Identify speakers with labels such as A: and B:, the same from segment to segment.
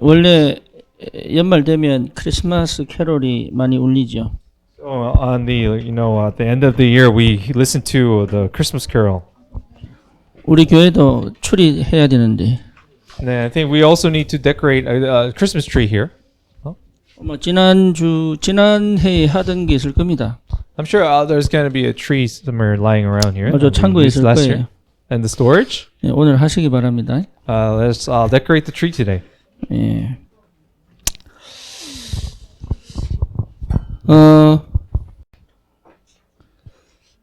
A: 원래 연말 되면 크리스마스 캐롤이 많이 울리죠.
B: So on the at the end of the year we listen to the Christmas Carol.
A: 우리 교회도 추리해야 되는데.
B: And then I think we also need to decorate a Christmas tree here.
A: 지난해에 하던 게 있을 겁니다.
B: I'm sure there's going to be a tree somewhere lying around here.
A: 저 창고에 있을
B: last
A: 거예요.
B: year. And the storage?
A: 예, 오늘 하시기 바랍니다.
B: Let's decorate the tree today.
A: 예.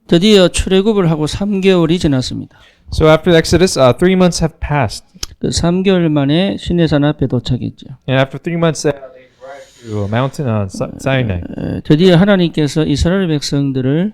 A: 드디어 출애굽을 하고 3개월이 지났습니다.
B: So after Exodus, 3 months have passed.
A: 그 3개월 만에 시내산 앞에 도착했죠.
B: And after 3 months, they arrived to a mountain on Sinai.
A: 드디어 하나님께서 이스라엘 백성들을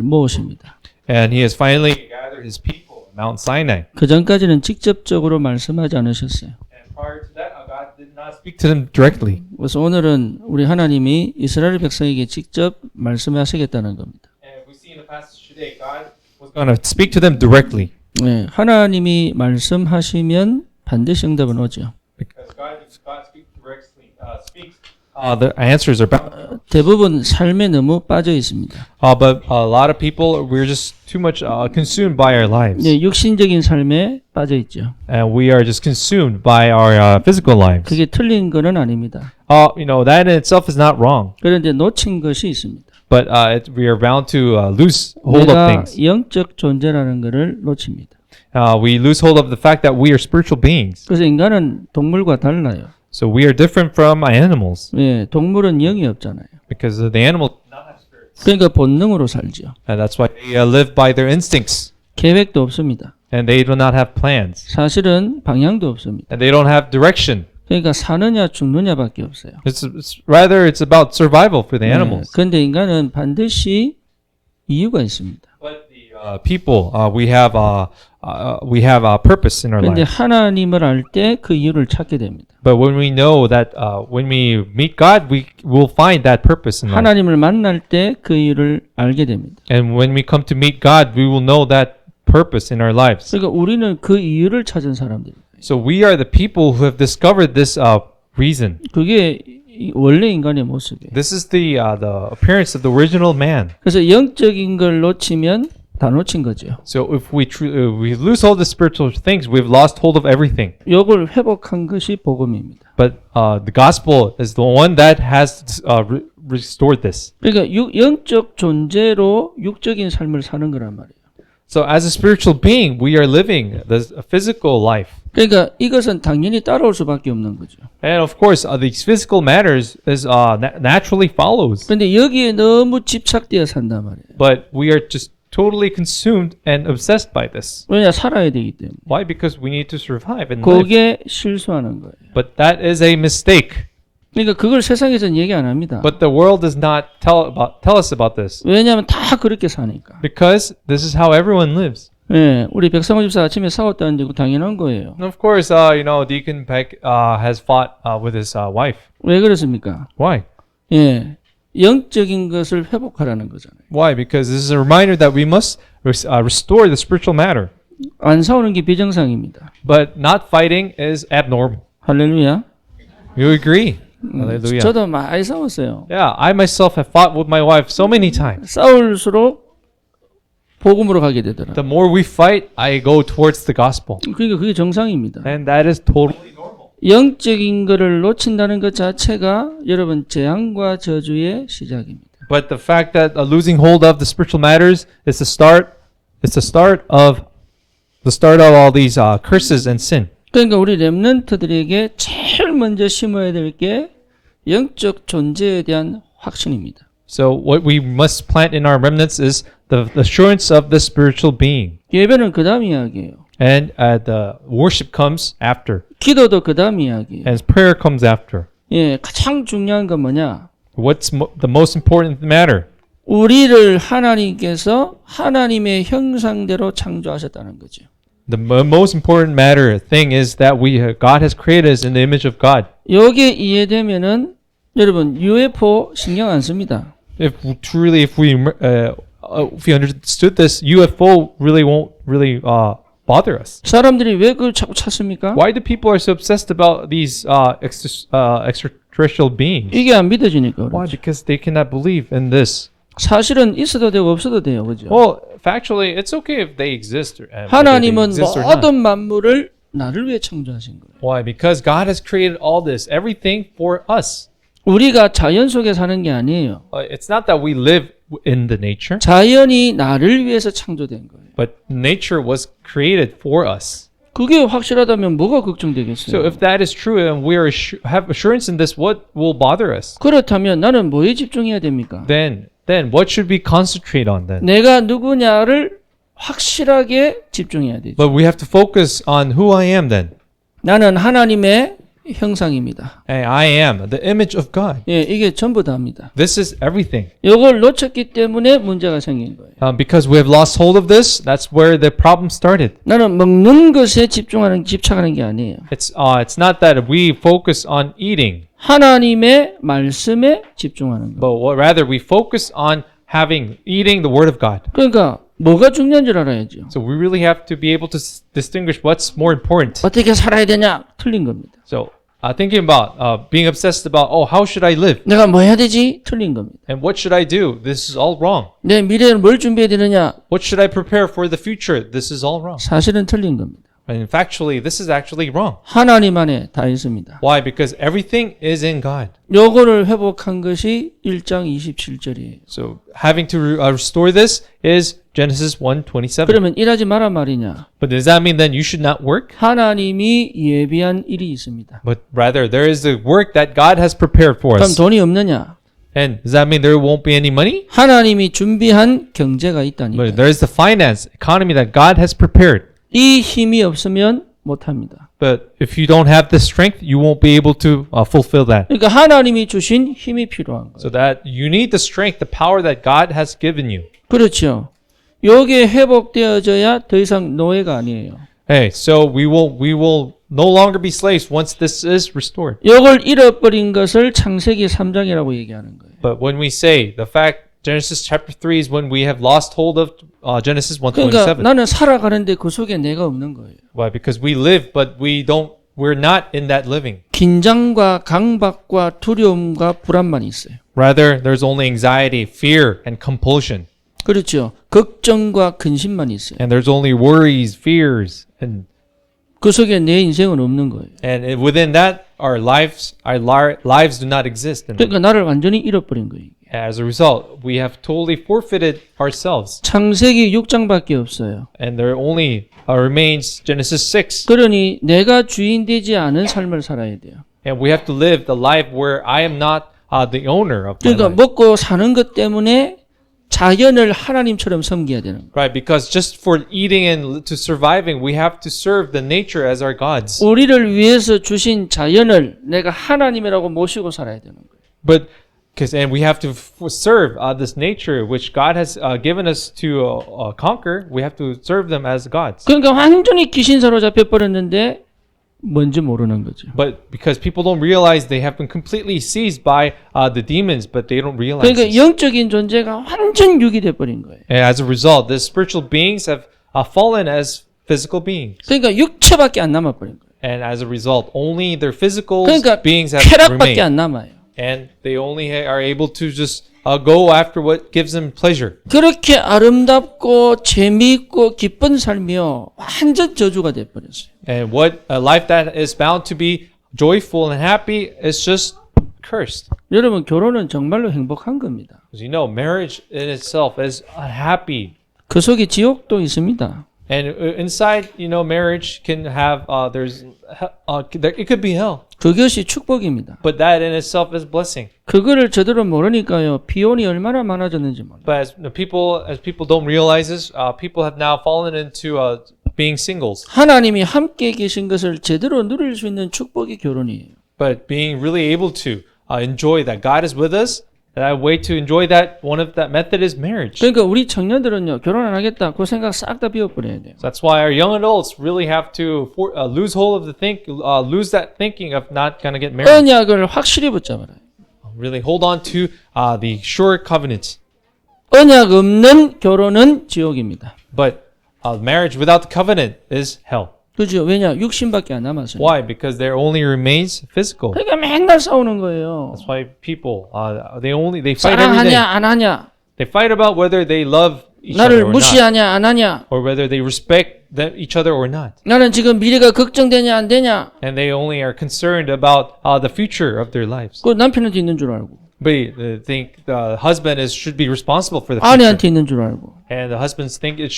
A: 모으십니다.
B: And he has finally gathered his people at Mount Sinai.
A: 그 전까지는 직접적으로 말씀하지 않으셨어요.
B: And prior to that, God did not speak to them directly.
A: 그래서 오늘은 우리 하나님이 이스라엘 백성에게 직접 말씀하시겠다는 겁니다.
B: And we see in the passage today, God was going to speak to them directly.
A: 네, 하나님이 말씀하시면 반드시 응답은 오죠.
B: Because God speaks directly, the answers are bound.
A: 대부분 삶에 너무 빠져 있습니다.
B: But a lot of people, we're just too much consumed by our lives.
A: 네, 육신적인 삶에 빠져 있죠.
B: And we are just consumed by our physical lives.
A: 그게 틀린 거는 아닙니다.
B: That in itself is not wrong.
A: 그런데 놓친 것이 있습니다.
B: But we are bound to lose hold of
A: 내가
B: things.
A: 영적 존재라는 것을 놓칩니다.
B: We lose hold of the fact that we are spiritual beings.
A: 그래서 인간은 동물과 달라요.
B: So we are different from animals.
A: 예, 동물은 영이 없잖아요.
B: Because the animals do not have spirits.
A: 그러니까 본능으로 살죠.
B: And that's why they live by their instincts.
A: 계획도 없습니다.
B: And they do not have plans.
A: 사실은 방향도 없습니다.
B: And they don't have direction.
A: 그러니까 사느냐 죽느냐밖에 없어요.
B: It's about survival for the animals.
A: 그런데 인간은 반드시 이유가 있습니다.
B: But the people, we have a purpose in our
A: 그런데
B: lives.
A: 하나님을 알 때 그 이유를 찾게 됩니다.
B: But when we know that when we meet God, we will find that purpose in life.
A: 하나님을 만날 때 그 이유를 알게 됩니다.
B: And when we come to meet God, we will know that purpose in our lives.
A: 그러니까 우리는 그 이유를 찾은 사람들입니다.
B: So we are the people who have discovered this reason.
A: 그게 원래 인간의 모습이에요.
B: This is the appearance of the original man.
A: 그래서 영적인 걸 놓치면 다 놓친 거죠.
B: So if we lose hold of the spiritual things, we've lost hold of everything.
A: 이걸 회복한 것이 복음입니다.
B: But the gospel is the one that has restored this.
A: 그러니까 영적 존재로 육적인 삶을 사는 거란 말이에요.
B: So as a spiritual being, we are living a physical life.
A: 그러니까 이것은 당연히 따라올 수밖에 없는 거죠.
B: And of course, these physical matters is naturally follows.
A: 그런데 여기에 너무 집착되어 산단 말이에요.
B: But we are just totally consumed and obsessed by this.
A: 왜냐 살아야 되기 때문에.
B: Why? Because we need to survive and live.
A: 그게 실수하는 거예요.
B: But that is a mistake.
A: 그러니까 그걸 세상에서는 얘기 안 합니다.
B: But the world does not tell us about this.
A: 왜냐하면 다 그렇게 사니까.
B: Because this is how everyone lives.
A: 예, 우리 백상호 집사 아침에 싸웠다는데 그거 당연한 거예요.
B: And of course, Deacon Peck has fought with his wife.
A: 왜 그렇습니까?
B: Why?
A: 예, 영적인 것을 회복하라는 거잖아요.
B: Why? Because this is a reminder that we must restore the spiritual matter.
A: 안 싸우는 게 비정상입니다.
B: But not fighting is abnormal.
A: 할렐루야.
B: You agree? Hallelujah.
A: 저도 많이 싸웠어요.
B: Yeah, I myself have fought with my wife so many times.
A: 싸울수록 복음으로 가게 되더라.
B: The more we fight, I go towards the gospel.
A: 그러니까 그게 정상입니다.
B: And that is totally normal.
A: 영적인 것을 놓친다는 것 자체가 여러분 재앙과 저주의 시작입니다.
B: But the fact that losing hold of the spiritual matters is the start. It's the start of all these curses and sin.
A: 그러니까 우리 렘넌트들에게 제일 먼저 심어야 될 게 영적 존재에 대한 확신입니다.
B: So what we must plant in our remnants is the assurance of the spiritual being.
A: 예배는 그 다음 이야기예요.
B: And the worship comes after.
A: 기도도 그 다음 이야기예요.
B: And prayer comes after.
A: 예, 가장 중요한 건 뭐냐?
B: What's the most important matter?
A: 우리를 하나님께서 하나님의 형상대로 창조하셨다는 거죠.
B: The most important thing is that God has created us in the image of God.
A: 여기에 이해되면은 여러분 UFO 신경 안 씁니다.
B: If we understood this, UFO really won't really bother us?
A: 사람들이 왜 그걸 자꾸 찾습니까?
B: Why do people are so obsessed about these extraterrestrial beings?
A: 이게 안 믿어지니까
B: Why?
A: 그렇죠.
B: Because they cannot believe in this.
A: 사실은 있어도 되고 없어도 돼요. 그죠?
B: Well, factually, it's okay if they exist or whether they
A: 하나님은
B: exist or not.
A: 모든 만물을 나를 위해 창조하신 거예요.
B: Why? Because God has created all this, everything for us.
A: 우리가 자연 속에 사는 게 아니에요.
B: It's not that we live in the nature,
A: 자연이 나를 위해서 창조된 거예요.
B: but nature was created for us.
A: 그게 확실하다면 뭐가
B: So
A: 걱정되겠어요?
B: if that is true and we are have assurance in this, what will bother us?
A: 그렇다면 나는 뭐에 집중해야 됩니까?
B: Then what should we concentrate on then?
A: 내가 누구냐를 확실하게 집중해야 되죠.
B: But we have to focus on who I am then.
A: 나는 하나님의 형상입니다.
B: And I am the image of God.
A: 예, 이게 전부 다입니다.
B: This is everything.
A: 이걸 놓쳤기 때문에 문제가 생긴 거예요.
B: Because we have lost hold of this, that's where the problem started.
A: 나는 먹는 것에 집착하는 게 아니에요.
B: It's not that we focus on eating,
A: 하나님의 말씀에 집중하는 거예요.
B: but rather we focus on eating the Word of God.
A: 그러니까 뭐가 중요한 줄 알아야죠.
B: So we really have to be able to distinguish what's more important.
A: 어떻게 살아야 되냐? 틀린 겁니다.
B: So thinking about being obsessed about, how should I live?
A: 내가 뭐 해야 되지? 틀린 겁니다.
B: And what should I do? This is all wrong.
A: 내 미래를 뭘 준비해야 되느냐?
B: What should I prepare for the future? This is all wrong.
A: 사실은 틀린 겁니다.
B: And factually, this is actually wrong.
A: 하나님 안에 다 있습니다.
B: Why? Because everything is in God.
A: 요거를 회복한 것이 1장 27절이에요.
B: So having to restore this is Genesis 1:27.
A: 그러면 일하지 마라 말이냐?
B: But does that mean then you should not work?
A: 하나님이 예비한 일이 있습니다.
B: But rather, there is the work that God has prepared for
A: 그럼
B: us.
A: 돈이 없느냐?
B: And does that mean there won't be any money?
A: 하나님이 준비한 경제가 있다니까.
B: But there is the finance economy that God has prepared.
A: 이 힘이 없으면 못합니다.
B: But if you don't have the strength, you won't be able to fulfill that.
A: 그러니까 하나님이 주신 힘이 필요한 거예요.
B: So that you need the strength, the power that God has given you.
A: 그렇죠. 요게 회복되어져야 더 이상 노예가 아니에요.
B: Hey, so we will no longer be slaves once this is restored.
A: 요걸 잃어버린 것을 창세기 3장이라고 얘기하는 거예요.
B: But when we say the fact Genesis chapter 3 is when we have lost hold of Genesis
A: 그러니까
B: 1:27.
A: 나는 살아가는데 그 속에 내가 없는 거예요.
B: Why? Because we live, but we're not in that living.
A: 긴장과 강박과 두려움과 불안만 있어요.
B: Rather, there's only anxiety, fear, and compulsion.
A: 그렇죠. 걱정과 근심만 있어요.
B: And there's only worries, fears, and
A: 그 속에 내 인생은 없는 거예요.
B: within that, our lives do not exist.
A: 그러니까 나를 완전히 잃어버린 거예요.
B: As a result, we have totally forfeited ourselves.
A: 창세기 6장밖에 없어요.
B: And there only remains Genesis 6.
A: 그러니 내가 주인 되지 않은 삶을 살아야 돼요.
B: And we have to live the life where I am not the owner of my
A: 그러니까
B: life.
A: 먹고 사는 것 때문에 자연을 하나님처럼 섬겨야 되는 거예요.
B: Right, because just for eating and to surviving, we have to serve the nature as our gods.
A: 우리를 위해서 주신 자연을 내가 하나님이라고 모시고 살아야 되는 거예요.
B: But and we have to serve this nature which God has given us to conquer. We have to serve them as gods.
A: 그러니까 완전히 귀신 사로잡혀 버렸는데 뭔지 모르는 거죠.
B: But because people don't realize they have been completely seized by the demons, but they don't realize
A: 그러니까
B: this.
A: 영적인 존재가 완전 유기돼 버린 거예요.
B: And as a result, the spiritual beings have fallen as physical beings.
A: 그러니까 육체밖에 안 남아 버린 거예요.
B: And as a result, only their physical
A: 그러니까
B: beings have
A: 쾌락밖에
B: remained.
A: 안 남아요.
B: And they only are able to just go after what gives them pleasure.
A: 그렇게 아름답고 재미있고 기쁜 삶이요 완전 저주가 돼 버렸어요.
B: And what a life that is bound to be joyful and happy is just cursed.
A: 여러분 결혼은 정말로 행복한 겁니다.
B: Because you know, marriage in itself is unhappy.
A: 그 속에 지옥도 있습니다.
B: And inside, marriage can have it could be hell.
A: 그것이 축복입니다.
B: But that in itself is blessing.
A: 그거를 제대로 모르니까요 비혼이 얼마나 많아졌는지 몰라요.
B: But as people don't realize this, people have now fallen into being singles.
A: 하나님이 함께 계신 것을 제대로 누릴 수 있는 축복이 결혼이에요.
B: But being really able to enjoy that God is with us, that way to enjoy that, one of that method is marriage.
A: 그러니까 우리 청년들은요 결혼 안 하겠다 그 생각 싹 다 비워버려야 돼요.
B: So that's why our young adults really have to lose hold of lose that thinking of not gonna get married.
A: 언약을 확실히 붙잡아라.
B: Really hold on to the sure covenant.
A: 언약 없는 결혼은 지옥입니다.
B: But marriage without the covenant is hell.
A: 그죠? 왜냐? 육신밖에 안 남았어요.
B: Why? Because there only remains physical.
A: 그러니까 맨날 싸우는 거예요.
B: That's why people they fight every
A: 사랑하냐
B: day.
A: 안 하냐?
B: They fight about whether they love each
A: 나를
B: other or not,
A: 무시하냐 안 하냐?
B: or whether they respect each other or not.
A: 나는 지금 미래가 걱정되냐 안 되냐?
B: And they only are concerned about the future of their lives.
A: 그 남편한테 있는 줄 알고,
B: But they think the husband should be responsible for the future,
A: 아내한테 있는 줄 알고.
B: and the husbands think it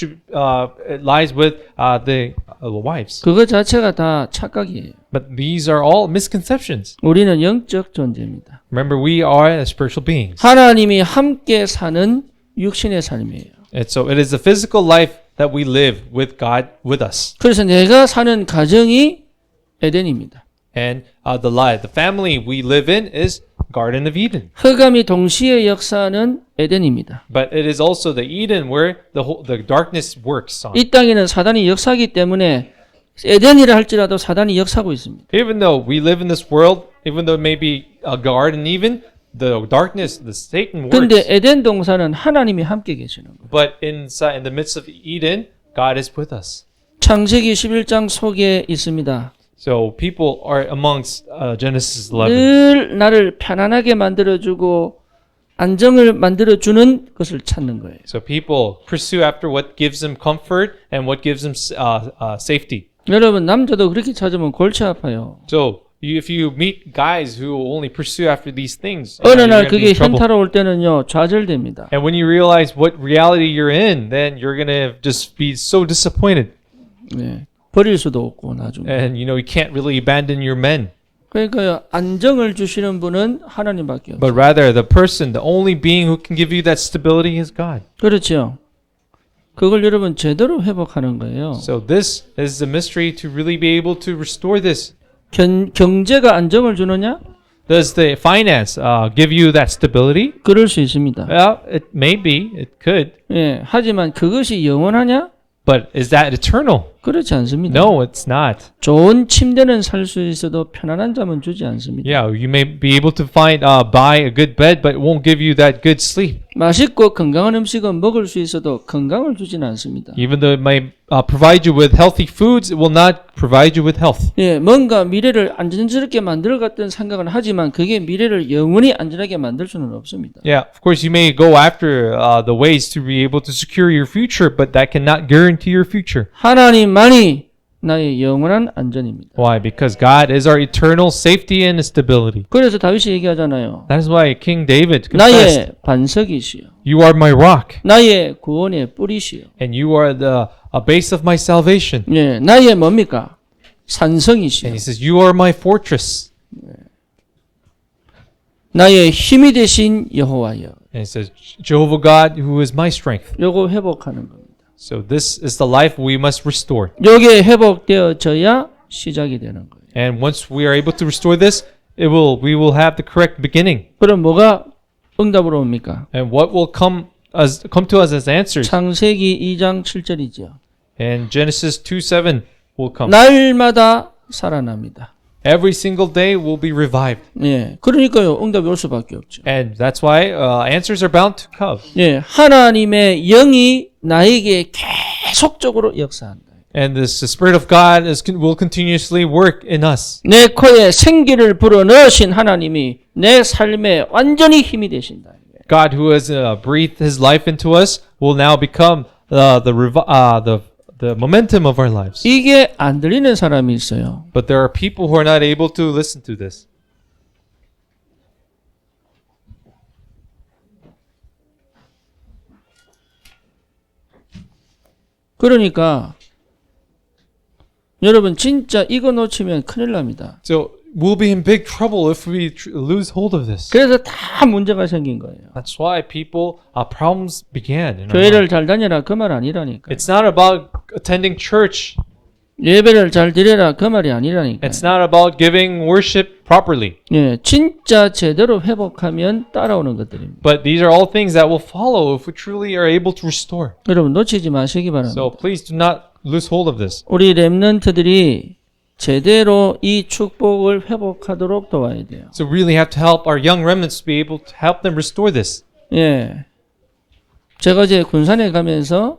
B: lies with the wives.
A: 그거 자체가 다 착각이에요.
B: But these are all misconceptions.
A: 우리는 영적 존재입니다.
B: Remember, we are spiritual beings,
A: 하나님이 함께 사는 육신의 삶이에요.
B: and so it is the physical life that we live with God with us.
A: 그래서 내가 사는 가정이 에덴입니다.
B: And the family we live in is Garden of Eden.
A: 흑암이 동시에 역사하는 에덴입니다.
B: But it is also the Eden where the darkness works on.
A: 이 땅에는 사단이 역사하기 때문에 에덴이라 할지라도 사단이 역사하고 있습니다.
B: Even though we live in this world, even though it may be a garden even, the darkness, the Satan
A: 근데
B: works.
A: 에덴 동산은 하나님이 함께 계시는 거예요.
B: But in the midst of Eden, God is with us.
A: 창세기 11장 속에 있습니다.
B: So people are amongst Genesis 11.
A: 늘 나를 편안하게 만들어주고 안정을 만들어주는 것을 찾는 거예요.
B: So people pursue after what gives them comfort and what gives them safety.
A: 여러분 남자도 그렇게 찾으면 골치 아파요.
B: So if you meet guys who only pursue after these things,
A: 어느
B: you're
A: 날
B: gonna be
A: 그게
B: in trouble.
A: 현타로 올 때는요 좌절됩니다.
B: And when you realize what reality you're in, then you're gonna just be so disappointed,
A: 네. 버릴 수도 없고 나중에.
B: and you can't really abandon your men.
A: 그러니까 안정을 주시는 분은 하나님밖에 없어요.
B: But rather, the only being who can give you that stability is God.
A: 그렇죠. 그걸 여러분 제대로 회복하는 거예요.
B: So this is the mystery to really be able to restore this.
A: 경제가 안정을 주느냐?
B: Does the finance give you that stability?
A: 그럴 수 있습니다.
B: Well, it may be, it could,
A: 예, 하지만 그것이 영원하냐?
B: but is that eternal?
A: 그렇지 않습니다.
B: No, it's not.
A: 좋은 침대는 살 수 있어도 편안한 잠은 주지 않습니다.
B: Yeah, you may be able to buy a good bed, but it won't give you that good sleep.
A: 맛있고 건강한 음식은 먹을 수 있어도 건강을 주지는 않습니다.
B: Even though it may provide you with healthy foods, it will not provide you with health.
A: 예, 뭔가 미래를 안전스럽게 만들 것 같은 생각은 하지만 그게 미래를 영원히 안전하게 만들 수는 없습니다.
B: Yeah, of course, you may go after the ways to be able to secure your future, but that cannot guarantee your future.
A: 하나님만이 나의 영원한 안전입니다.
B: Why? Because God is our eternal safety and stability.
A: 그래서 다윗이 얘기하잖아요.
B: That is why King David confessed,
A: 나의 반석이시여,
B: "You are my rock,
A: 나의 구원의 뿌리시여.
B: and you are the base of my salvation."
A: 예, 나의 뭡니까? 산성이시여.
B: And he says, "You are my fortress."
A: 나의 힘이 되신 여호와여.
B: And he says, "Jehovah God, who is my strength."
A: 요거 회복하는 겁니다.
B: So this is the life we must restore.
A: 요게 회복되어져야 시작이 되는 거예요.
B: And once we are able to restore this, we will have the correct beginning.
A: 그럼 뭐가 응답으로 옵니까?
B: And what will come to us as answers?
A: 창세기 2장 7절이죠.
B: And Genesis 2:7 will come.
A: 날마다 살아납니다.
B: Every single day will be revived.
A: 예, 그러니까요 응답이 올 수밖에 없죠.
B: And that's why answers are bound to come.
A: 예, 하나님의 영이 나에게 계속적으로 역사한다.
B: And the Spirit of God will continuously work in us.
A: 내 코에 생기를 불어넣으신 하나님이 내 삶에 완전히 힘이 되신다.
B: God, who has breathed His life into us, will now become the momentum of our lives.
A: 이게 안 들리는 사람이 있어요.
B: But there are people who are not able to listen to this.
A: 그러니까 여러분 진짜 이거 놓치면 큰일 납니다.
B: So we'll be in big trouble if we lose hold of this.
A: 그래서 다 문제가 생긴 거예요.
B: That's why problems began. In our
A: 교회를
B: life.
A: 잘 다녀라 그 말 아니라니까.
B: It's not about attending church.
A: 예배를 잘 드려라 그 말이 아니라니까.
B: It's not about giving worship properly.
A: 예, 진짜 제대로 회복하면 따라오는 것들입니다.
B: But these are all things that will follow if we truly are able to restore.
A: 여러분 놓치지 마시기 바랍니다.
B: So please do not lose hold of this.
A: 우리 렘넌트들이 제대로 이 축복을 회복하도록 도와야 돼요.
B: So really have to help our young remnants to be able to help them restore this.
A: 예, 제가 이제 군산에 가면서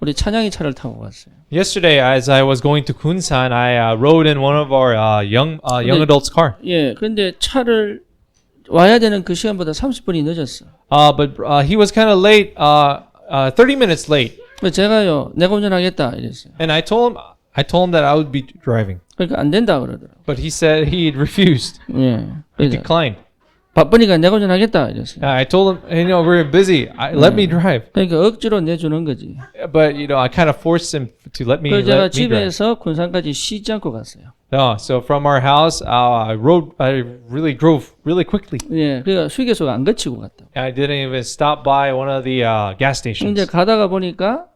A: 우리 찬양이 차를 타고 갔어요.
B: Yesterday, as I was going to Kunsan, I rode in one of our young
A: 근데-
B: adults' car.
A: 예, 근데 차를 와야 되는 그 시간보다 30분이 늦었어.
B: But he was kind of late, 30 minutes late.
A: 그래서 제가요, 내가 운전하겠다 이랬어요.
B: And I told him that I would be driving.
A: 그러니까 안 된다 그러더라고.
B: But he said he refused.
A: 예,
B: He
A: 그래서
B: declined.
A: 바쁘니까 내가 운전하겠다 이랬어요.
B: I told him, hey, we're busy. Let me drive.
A: 그러니까 억지로 내주는 거지.
B: But I kind of forced him to let me
A: 그래서 제가
B: drive.
A: 집에서 군산까지 쉬지 않고 갔어요.
B: So from our house, I really drove really quickly.
A: 예, 그러니까 휴게소가 안 거치고 갔다.
B: I didn't even stop by one of the gas stations.
A: 이제 가다가 보니까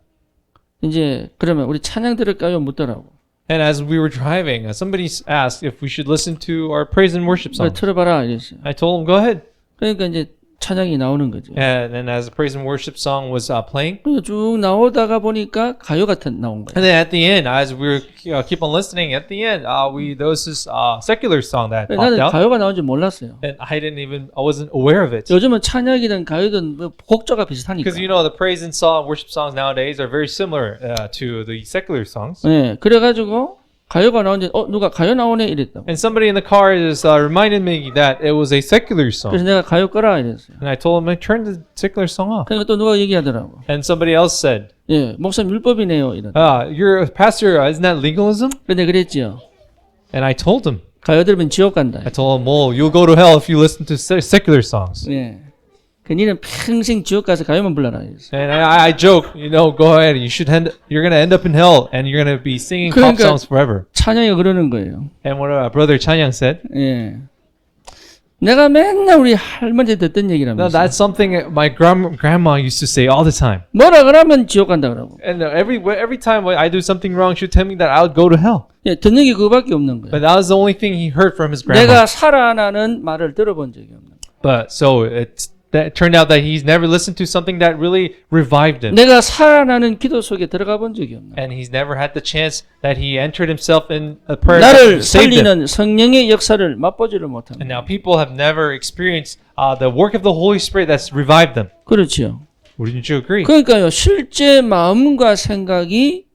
A: 이제 그러면 우리 찬양 들을까요? 묻더라고.
B: And as we were driving, somebody asked if we should listen to our praise and worship
A: 그래,
B: songs.
A: 틀어봐라 이랬어요.
B: I told him, go ahead.
A: 그러니까 이제 찬양이 나오는 거죠.
B: And as the praise and worship song was playing,
A: 그래서 쭉 나오다가 보니까 가요 같은 나온 거예요.
B: and then at the end, as we were keep on listening, at the end, there was this secular song that popped
A: 나는
B: out,
A: 가요가 나온 줄 몰랐어요.
B: and I wasn't aware of it.
A: 요즘은 찬양이든 가요든 뭐 곡조가 비슷하니까.
B: Because the praise and song, worship songs nowadays are very similar to the secular songs.
A: 네, 그래가지고 가요가 나오는데 누가 가요 나오네 이랬다고.
B: And somebody in the car just reminded me that it was a secular song.
A: 그래서 내가 가요 꺼라 이랬어요.
B: And I told him, turn the secular song off.
A: 그러니까 또 누가 얘기하더라고.
B: And somebody else said,
A: 예, 목사님 율법이네요 이랬다.
B: you're a pastor, isn't that legalism?
A: 근데 그랬지요.
B: And I told him,
A: 가요 들으면 지옥 간다.
B: I told him, well, you'll go to hell if you listen to secular songs.
A: 예. 그 니는 평생 지옥 가서 가요만 불러라 이랬어요.
B: And I joke, go ahead. You're gonna end up in hell, and you're gonna be singing pop
A: 그러니까-
B: songs forever.
A: 찬양이 그러는 거예요.
B: And what brother Chanyang said,
A: 예. 내가 맨날 우리 할머니한테 듣던
B: no,
A: 얘기라면서.
B: that's something my grandma used to say all the time.
A: 뭐라 그러면 지옥 간다 그러고.
B: And every time I do something wrong, she'd tell me that I would go to hell.
A: 예, 듣는 게 그거밖에 없는 거예요.
B: But that was the only thing he heard from his grandma.
A: 내가 살아나는 말을 들어본 적이 없는 거예요.
B: But so it turned out that he's never listened to something that really revived him.
A: 내가 살아나는 기도 속에 들어가 본 적이 없는 거예요.
B: And he's never had the chance that he entered himself in a prayer
A: 나를
B: that saved him.
A: 살리는 성령의 역사를 맛보지를 못합니다.
B: And now people have never experienced the work of the Holy Spirit that's revived them.
A: 그렇죠.
B: Wouldn't you agree?
A: 그러니까요, 실제 마음과 생각이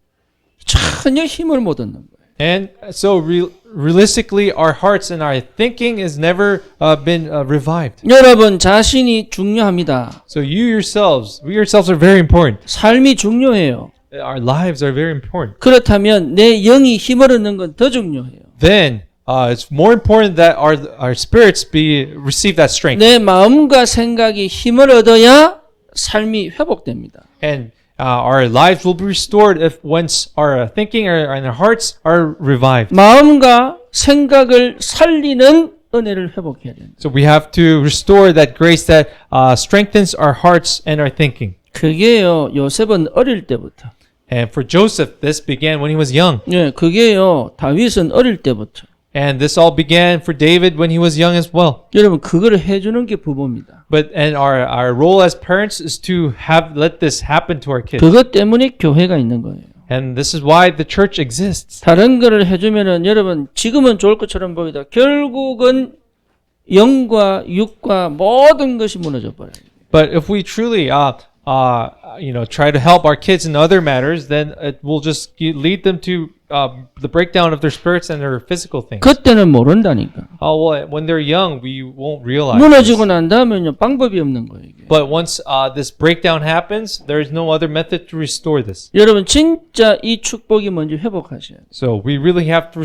A: 전혀 힘을 못 얻는 거예요.
B: And so realistically, our hearts and our thinking has never been revived.
A: 여러분 자신이 중요합니다.
B: So we yourselves are very important.
A: 삶이 중요해요.
B: Our lives are very important.
A: 그렇다면 내 영이 힘을 얻는 건 더 중요해요.
B: Then it's more important that our spirits receive that strength.
A: 내 마음과 생각이 힘을 얻어야 삶이 회복됩니다.
B: And our lives will be restored if once our thinking and our hearts are revived.
A: 마음과 생각을 살리는 은혜를 회복해야 됩니다.
B: So we have to restore that grace that strengthens our hearts and our thinking.
A: 그게요, 요셉은 어릴 때부터.
B: And for Joseph, this began when he was young.
A: 예, 그게요, 다윗은 어릴 때부터.
B: And this all began for David when he was young as well.
A: 여러분, 그거를 해주는 게 부모입니다.
B: And our role as parents is to let this happen to our kids.
A: 그것 때문에 교회가 있는 거예요.
B: And this is why the church exists.
A: 다른 거를 해주면은 여러분, 지금은 좋을 것처럼 보이다. 결국은 영과 육과 모든 것이 무너져 버려요.
B: But if we truly try to help our kids in other matters, then it will just lead them to the breakdown of their spirits and their physical things.
A: 그때는 모른다니까.
B: When they're young, we won't realize.
A: 무너지고 난 다음에는 방법이 없는 거예요. 이게.
B: But once this breakdown happens, there is no other method to restore this.
A: 여러분 진짜 이 축복이 뭔지 회복하셔야 돼요.
B: So we really have to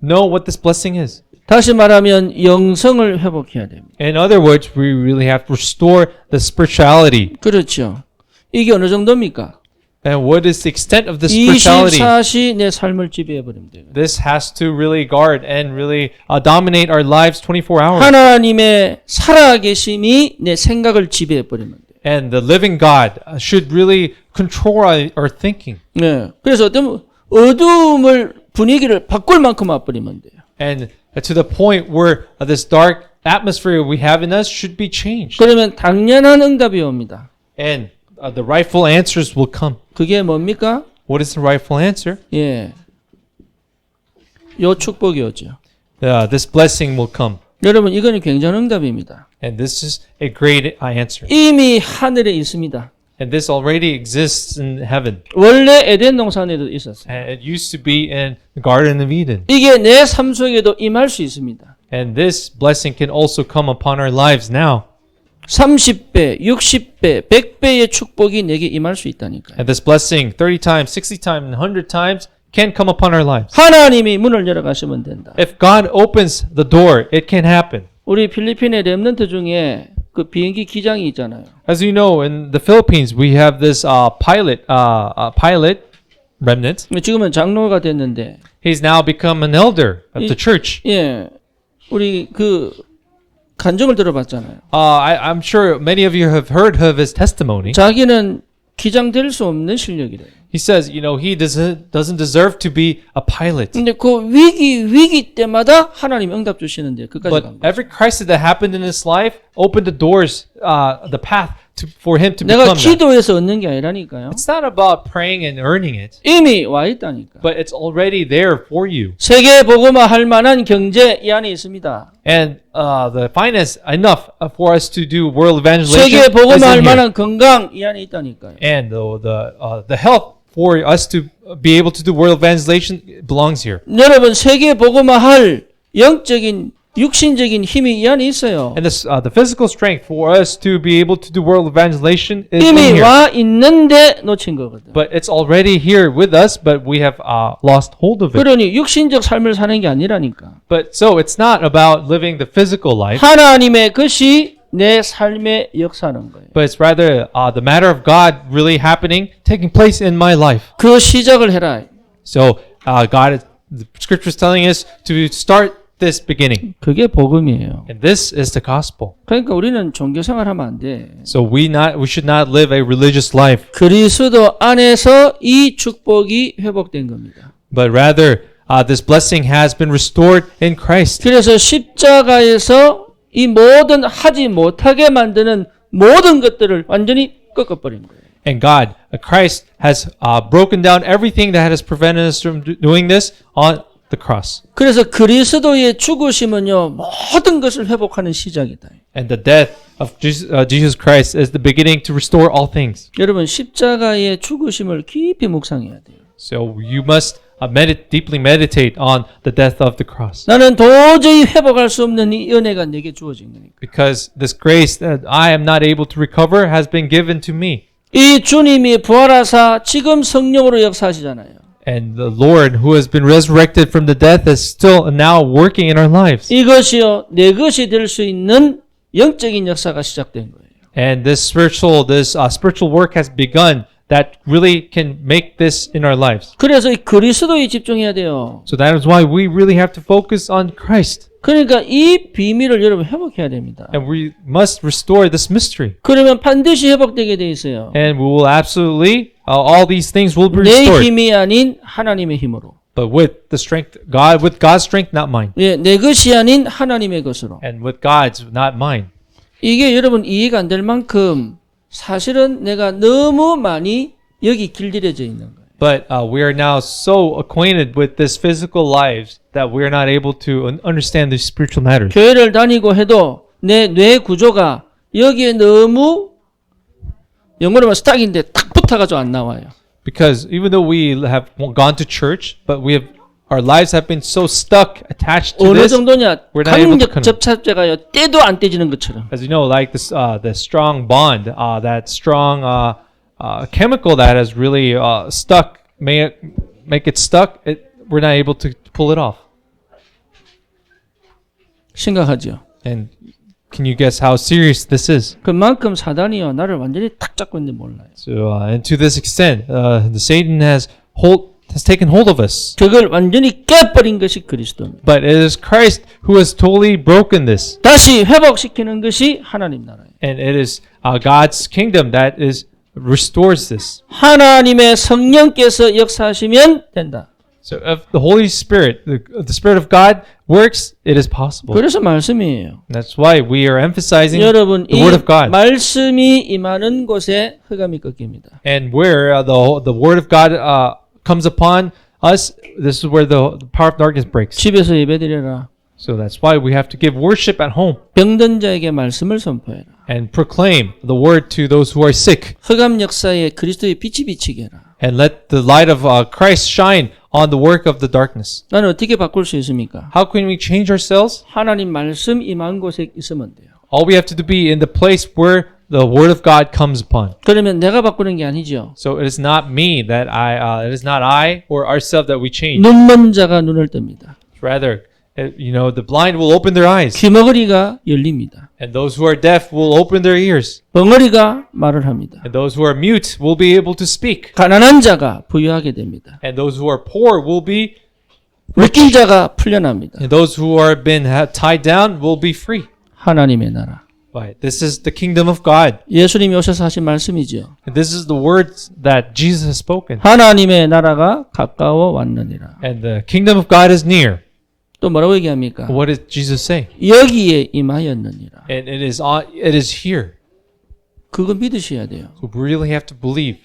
B: know what this blessing is.
A: 다시 말하면 영성을 회복해야 됩니다.
B: In other words, we really have to restore the spirituality.
A: 그렇죠. 이게 어느 정도입니까?
B: And what is the extent of this spirituality?
A: 24시 내 삶을 지배해 버리면 돼요.
B: This has to really guard and really dominate our lives 24 hours.
A: 하나님의 살아계심이 내 생각을 지배해 버리면 돼요.
B: And the living God should really control our thinking.
A: 네. 그래서 어두움을 분위기를 바꿀 만큼 와버리면 돼요.
B: And to the point where this dark atmosphere we have in us should be changed.
A: 그러면 당연한 응답이 옵니다.
B: And the rightful answers will come.
A: 그게 뭡니까?
B: What is the rightful answer?
A: 예. 요 축복이 오죠.
B: This blessing will come.
A: 여러분 이거는 굉장한 응답입니다.
B: And this is a great answer.
A: 이미 하늘에 있습니다.
B: And this already exists in heaven.
A: 원래 에덴 동산에도 있었어요.
B: And it used to be in the Garden of Eden.
A: 이게 내 삶 속에도 임할 수 있습니다.
B: And this blessing can also come upon our lives now.
A: 30배, 60배, 100배의 축복이 내게 임할 수 있다니까요.
B: And this blessing 30 times, 60 times, and 100 times can come upon our lives.
A: 하나님이 문을 열어가시면 된다.
B: If God opens the door, it can happen.
A: 우리 필리핀의 렘넌트 중에 그 비행기 기장이 있잖아요.
B: As you know, in the Philippines, we have this pilot remnant.
A: 지금은 장로가 됐는데,
B: He's now become an elder of the church.
A: 예, 우리 그 간증을 들어봤잖아요.
B: I'm sure many of you have heard of his testimony.
A: 자기는 기장 될 수 없는 실력이래요.
B: He says, you know, he doesn't deserve to be a pilot.
A: 근데 그 위기 때마다 하나님 응답 주시는데 그까지
B: But
A: 간 거예요.
B: every crisis that happened in his life opened the doors, the path for him to
A: 내가
B: become that.
A: 기도해서 얻는 게 아니라니까요.
B: It's not about praying and earning it,
A: 이미 와 있다니까.
B: but it's already there for you.
A: 세계 복음화 할 만한 경제 이 안에 있습니다.
B: And the finance enough for us to do world evangelization
A: 세계
B: is
A: 복음화 할
B: in here.
A: 만한 건강 이 안에 있다니까요.
B: And the health for us to be able to do world evangelization belongs here.
A: 여러분 세계 복음화 할 영적인 육신적인 힘이 이 안에 있어요.
B: And this, the physical strength for us to be able to do world evangelization is in
A: 이미
B: here.
A: 와 있는데 놓친 거거든.
B: But it's already here with us, but we have lost hold of it.
A: 그러니 육신적 삶을 사는 게 아니라니까.
B: But so it's not about living the physical life,
A: 하나님의 것이 내 삶에 역사하는 거예요.
B: but it's rather the matter of God really happening, taking place in my life.
A: 그 시작을 해라.
B: So the scripture is telling us to start this beginning.
A: 그게 복음이에요.
B: And this is the gospel.
A: 그러니까 우리는 종교 생활하면 안 돼.
B: So we should not live a religious life,
A: 그리스도 안에서 이 축복이 회복된 겁니다.
B: but rather this blessing has been restored in Christ.
A: 그래서 십자가에서 이 모든 하지 못하게 만드는 모든 것들을 완전히 꺾어버린 거예요.
B: And God, Christ has broken down everything that has prevented us from doing this on the cross.
A: 그래서 그리스도의 죽으심은요 모든 것을 회복하는 시작이다.
B: And the death of Jesus Christ is the beginning to restore all things.
A: 여러분 십자가의 죽으심을 깊이 묵상해야 돼요.
B: So you must deeply meditate on the death of the cross.
A: 나는 도저히 회복할 수 없는 이 은혜가 내게 주어진 거니까.
B: Because this grace that I am not able to recover has been given to me.
A: 이 주님이 부활하사 지금 성령으로 역사하시잖아요.
B: And the Lord who has been resurrected from the death is still now working in our lives.
A: 이것이요 내 것이 될 수 있는 영적인 역사가 시작된 거예요.
B: And this spiritual work has begun that really can make this in our lives.
A: 그래서 이 그리스도에 집중해야 돼요.
B: So that is why we really have to focus on Christ.
A: 그러니까 이 비밀을 여러분 회복해야 됩니다.
B: And we must restore this mystery.
A: 그러면 반드시 회복되게 돼 있어요.
B: And we will absolutely, all these things will be
A: 내
B: restored.
A: 힘이 아닌 하나님의 힘으로.
B: But with God's strength, not mine.
A: 예, 내 것이 아닌 하나님의 것으로.
B: And with God's, not mine.
A: 이게 여러분 이해가 안 될 만큼 사실은 내가 너무 많이 여기 길들여져 있는 거예요.
B: But we are now so acquainted with this physical lives that we are not able to understand these spiritual matters.
A: 교회를 다니고 해도 내 뇌 구조가 여기에 너무 영어로 말하면 스탁인데 딱 붙어가지고 안 나와요.
B: Because even though we have gone to church, but our lives have been so stuck, attached to
A: 어느
B: this.
A: 정도냐?
B: we're not able to
A: 강력 접착제가요 떼도 안 떼지는 것처럼.
B: As you know, like this, the strong bond, that strong chemical that has really stuck, make it stuck. We're not able to pull it off.
A: 심각하죠.
B: And can you guess how serious this is?
A: 그만큼 사단이요 나를 완전히 탁 잡고 있는지 몰라요.
B: So, and to this extent, the Satan has taken hold of us.
A: 그걸 완전히 깨버린 것이 그리스도입니다.
B: But it is Christ who has totally broken this,
A: 다시 회복시키는 것이 하나님 나라예요.
B: and it is God's kingdom that restores this.
A: 하나님의 성령께서 역사하시면 된다.
B: So if the Holy Spirit, the Spirit of God works, it is possible.
A: 그래서 말씀이에요.
B: That's why we are emphasizing
A: 여러분
B: the
A: 이
B: Word of God.
A: 말씀이 임하는 곳에 흑암이 꺾입니다.
B: And where the Word of God comes upon us, this is where the power of darkness breaks.
A: 집에서 예배드려라.
B: So that's why we have to give worship at home.
A: 병든 자에게 말씀을 선포해라.
B: and proclaim the word to those who are sick,
A: 흑암 역사에 그리스도의 빛이 비치게 해라.
B: and let the light of Christ shine on the work of the darkness.
A: 나는 어떻게 바꿀 수 있습니까?
B: How can we change ourselves?
A: 하나님 말씀 임한 곳에 있으면 돼요.
B: All we have to be in the place where the word of God comes upon.
A: 그러면 내가 바꾸는 게 아니죠.
B: So it is not me that it is not I or ourselves that we change.
A: 눈먼 자가 눈을 뜹니다.
B: Rather, the blind will open their eyes,
A: 귀머거리가 열립니다.
B: and those who are deaf will open their ears,
A: 벙어리가 말을 합니다.
B: and those who are mute will be able to speak,
A: 가난한 자가 부유하게 됩니다.
B: and those who are poor will be,
A: 묶인 자가 풀려납니다.
B: and those who are tied down will be free.
A: 하나님의 나라.
B: Right. This is the kingdom of God.
A: 예수님이 오셔서 하신 말씀이죠.
B: And this is the words that Jesus has spoken.
A: 하나님의 나라가 가까워 왔느니라.
B: And the kingdom of God is near.
A: 또 뭐라고 얘기합니까?
B: What did Jesus say?
A: 여기에 임하였느니라.
B: And it is here.
A: 그거 믿으셔야 돼요.
B: So we really have to believe.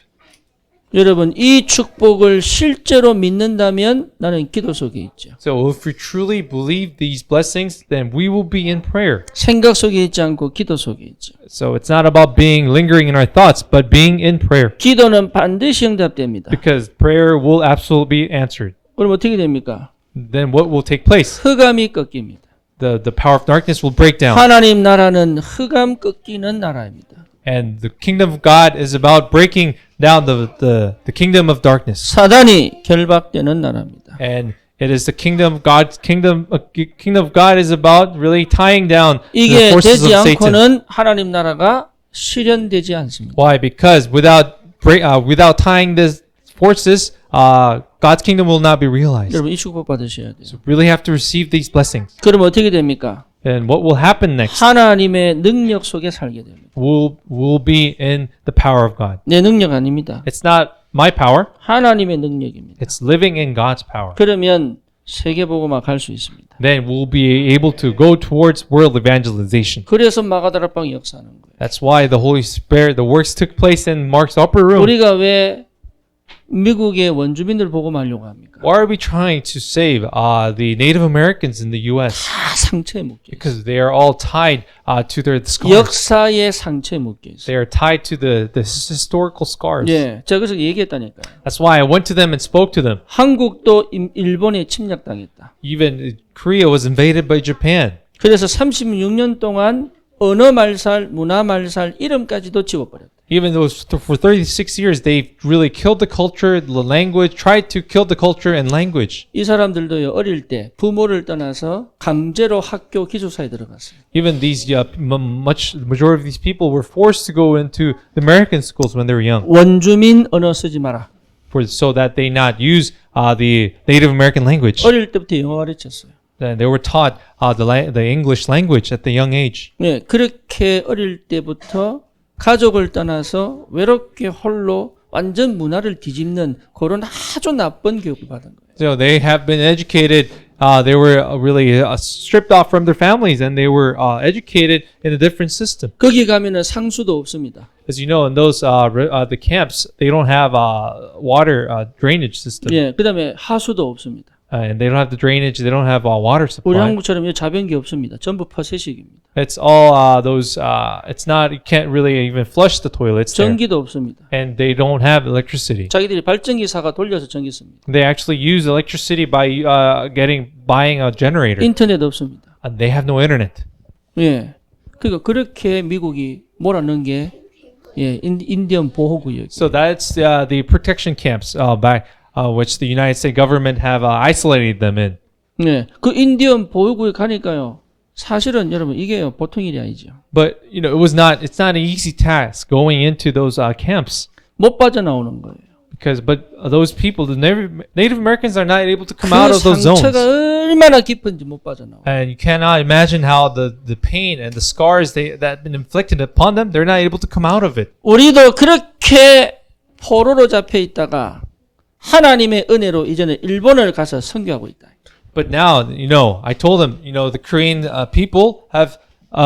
A: 여러분, 이 축복을 실제로 믿는다면 나는 기도 속에 있죠.
B: So if we truly believe these blessings, then we will be in prayer.
A: 생각 속에 있지 않고 기도 속에 있죠.
B: So it's not about being lingering in our thoughts, but being in prayer.
A: 기도는 반드시 응답됩니다.
B: Because prayer will absolutely be answered.
A: 그럼 어떻게 됩니까?
B: Then what will take place?
A: 흑암이 꺾입니다.
B: The power of darkness will break down.
A: 하나님 나라는 흑암 꺾이는 나라입니다.
B: And the kingdom of God is about breaking down the kingdom of darkness.
A: 사단이 결박되는 나라입니다.
B: And it is the kingdom of God. Kingdom of God is about really tying down the
A: 이게
B: forces
A: 되지
B: of Satan.
A: 않고는 하나님 나라가 실현되지 않습니다.
B: Why? Because without tying these forces, God's kingdom will not be realized.
A: 여러분 이 축복 받으셔야 돼요.
B: So really have to receive these blessings.
A: 그럼 어떻게 됩니까?
B: And what will happen next?
A: 하나님의 능력 속에 살게 됩니다.
B: We'll be in the power of God.
A: 내 능력 아닙니다.
B: It's not my power.
A: 하나님의 능력입니다.
B: It's living in God's power.
A: 그러면 세계복음화 갈 수 있습니다.
B: Then we'll be able to go towards world evangelization.
A: 그래서 마가다락방이 역사하는 거예요.
B: That's why the Holy Spirit, the works took place in Mark's upper room.
A: 우리가 왜 미국의 원주민들 복음하려고 합니까?
B: Why are we trying to save the Native Americans in the U.S.?
A: 다 상처에 묶여 있어요.
B: Because they are all tied to their scars.
A: 역사의 상처에 묶여 있어요.
B: They are tied to the historical scars.
A: 예, 제가 그래서 얘기했다니까요.
B: That's why I went to them and spoke to them.
A: 한국도 일본에 침략당했다.
B: Even Korea was invaded by Japan.
A: 그래서 36년 동안 언어 말살, 문화 말살, 이름까지도 지워버렸다.
B: Even though for 36 years they really killed the culture, the language, tried to kill the culture and language.
A: 이 사람들도요, 어릴 때 부모를 떠나서 강제로 학교 기숙사에 들어갔어요.
B: Even these majority of these people were forced to go into the American schools when they were young,
A: 원주민 언어 쓰지 마라.
B: so that they not use the Native American language.
A: 어릴 때부터 영어 가르쳤어요.
B: Then they were taught the English language at the young age.
A: 네, 그렇게 어릴 때부터 가족을 떠나서 외롭게 홀로 완전 문화를 뒤집는 그런 아주 나쁜 교육을 받은 거예요.
B: So they have been educated. They were really stripped off from their families, and they were educated in a different system.
A: 거기 가면은 상수도 없습니다.
B: As you know, in those the camps, they don't have water drainage system,
A: 예, 그다음에 하수도 없습니다.
B: and they don't have the drainage. They don't have water
A: 우리
B: supply.
A: 한국처럼 자변기 없습니다. 전부 퍼세식입니다.
B: It's all those. It's not. You can't really even flush the toilets there,
A: 전기도 없습니다.
B: and they don't have electricity.
A: 자기들이 발전기 사가 돌려서 전기 씁니다.
B: They actually use electricity by buying a generator,
A: 인터넷 없습니다.
B: and they have no internet.
A: 예, 그러니까 그렇게 미국이 몰아넣은 게 예, 인디언 보호구역.
B: So that's the protection camps back which the United States government have isolated them in.
A: 네, 그 인디언 보호구역 가니까요. 사실은 여러분 이게요 보통 일이 아니죠.
B: But it's not an easy task going into those camps
A: 못 빠져나오는 거예요.
B: but those people, the Native Americans, are not able to come
A: 그
B: out of those zones.
A: 상처가 얼마나 깊은지 못 빠져나와.
B: And you cannot imagine how the pain and the scars that have been inflicted upon them, they're not able to come out of it.
A: 우리도 그렇게 포로로 잡혀 있다가 하나님의 은혜로 이제는 일본을 가서 선교하고 있다.
B: But now, I told them, the Korean people have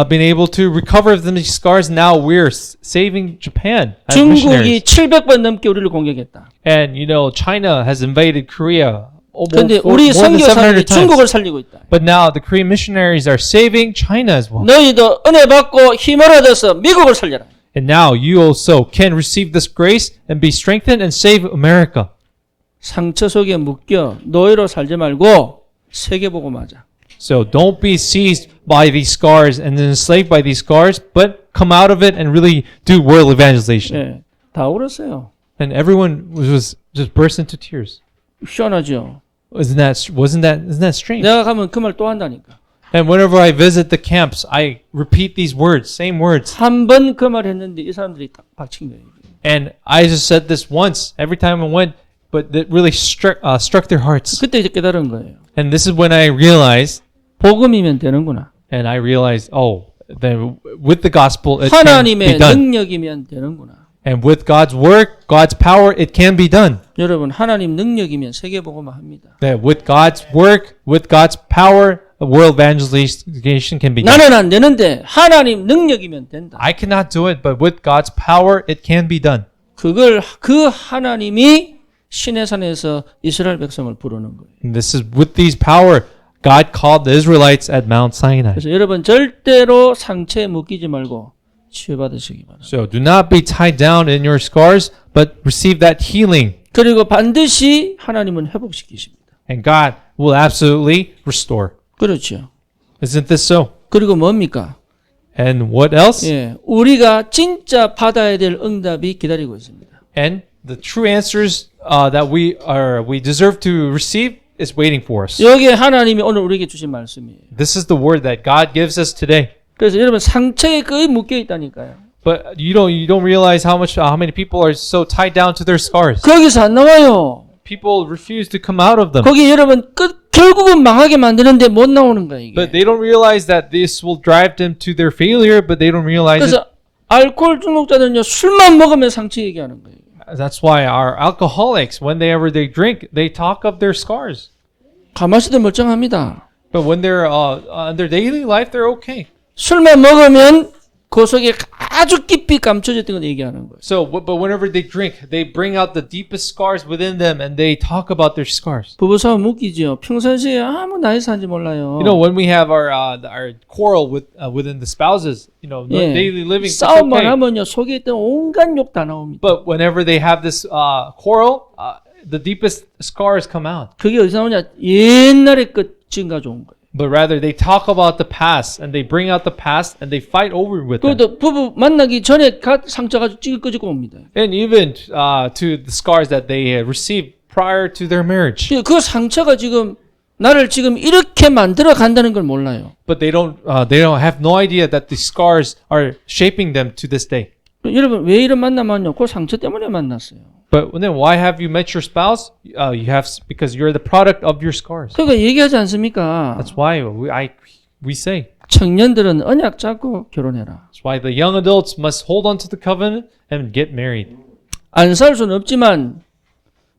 B: been able to recover from these scars. Now we're saving Japan as
A: 중국이
B: missionaries.
A: 700번 넘게 우리를 공격했다.
B: And, China has invaded Korea
A: 그런데 우리 선교 사람들이 중국을 살리고 있다.
B: But now the Korean missionaries are saving China as well.
A: 너희도 은혜 받고 힘을 얻어서 미국을 살려라.
B: And now you also can receive this grace and be strengthened and save America.
A: 상처 속에 묶여 노예로 살지 말고 세계 보고 맞아.
B: So don't be seized by these scars and then enslaved by these scars, but come out of it and really do world evangelization.
A: 예, 다 울었어요.
B: And everyone was just burst into tears.
A: 시원하죠.
B: Isn't that strange?
A: 내가 가면 그 말 또 한다니까.
B: And whenever I visit the camps, I repeat these words, same words.
A: 한 번 그 말 했는데 이 사람들이 딱 박친 거예요.
B: And I just said this once, every time I went, but it really struck their hearts.
A: 그때 이제 깨달은 거예요.
B: And this is when I realized,
A: 복음이면 되는구나.
B: and I realized, oh, then with the gospel, it can be
A: 하나님의
B: done.
A: 능력이면 되는구나.
B: And with God's work, God's power, it can be done.
A: 여러분 하나님 능력이면 세계 복음화 합니다.
B: That with God's work, with God's power, world evangelization can be done.
A: 나는 안 되는데 하나님 능력이면 된다.
B: I cannot do it, but with God's power, it can be done.
A: 그걸 그 하나님이 시내산에서 이스라엘 백성을 부르는 거예요.
B: And this is with these power, God called the Israelites at Mount Sinai.
A: 그래서 여러분 절대로 상처에 묶이지 말고 치유받으시기 바랍니다.
B: So do not be tied down in your scars, but receive that healing.
A: 그리고 반드시 하나님은 회복시키십니다.
B: And God will absolutely restore.
A: 그렇죠.
B: Isn't this so?
A: 그리고 뭡니까?
B: And what else?
A: 예, 우리가 진짜 받아야 될 응답이 기다리고 있습니다.
B: And the true answers that we deserve to receive is waiting for us.
A: 여기에 하나님이 오늘 우리에게 주신 말씀이에요.
B: This is the word that God gives us today.
A: 그래서 여러분 상처에 거의 묶여 있다니까요.
B: But you don't realize how many people are so tied down to their scars.
A: 거기서 안 나와요.
B: People refuse to come out of them.
A: 거기 여러분 결국은 망하게 만드는데 못 나오는 거예요. 이게.
B: But they don't realize that this will drive them to their failure, but they don't realize it.
A: 그래서 알코올 중독자들은요 술만 먹으면 상처 얘기하는 거예요.
B: That's why our alcoholics, whenever they drink, they talk of their scars.
A: 가마시도 멀쩡합니다.
B: But when they're in their daily life, they're okay.
A: 술만 먹으면 그 속에 아주 깊이 감춰졌던 걸 얘기하는 거예요.
B: So, but whenever they drink, they bring out the deepest scars within them, and they talk about their scars.
A: 부부싸움 웃기죠. 평상시에 아무 나이 사는지 몰라요.
B: You know, when we have our quarrel within the spouses, you know,
A: 예.
B: daily living, it's
A: 싸움만
B: okay.
A: 하면요 속에 있던 온갖 욕 다 나옵니다.
B: But whenever they have this quarrel, the deepest scars come out.
A: 그게 어디서 나오냐? 옛날의 것 지금 가져온 거예요.
B: But rather, they talk about the past, and they bring out the past, and they fight over with them.
A: 그것도 부부 만나기 전에 상처 가지고 찌그꺼지고 옵니다.
B: And even to the scars that they received prior to their marriage.
A: 그 상처가 지금 나를 지금 이렇게 만들어 간다는 걸 몰라요.
B: But they don't have no idea that the scars are shaping them to this day.
A: 여러분 왜 이런 만나면요? 그 상처 때문에 만났어요.
B: But then why have you met your spouse? You have because you're the product of your scars.
A: 그러니까 얘기하지 않습니까?
B: That's why we say.
A: 청년들은 언약 잡고 결혼해라.
B: That's why the young adults must hold on to the covenant and get married.
A: 안 살 수는 없지만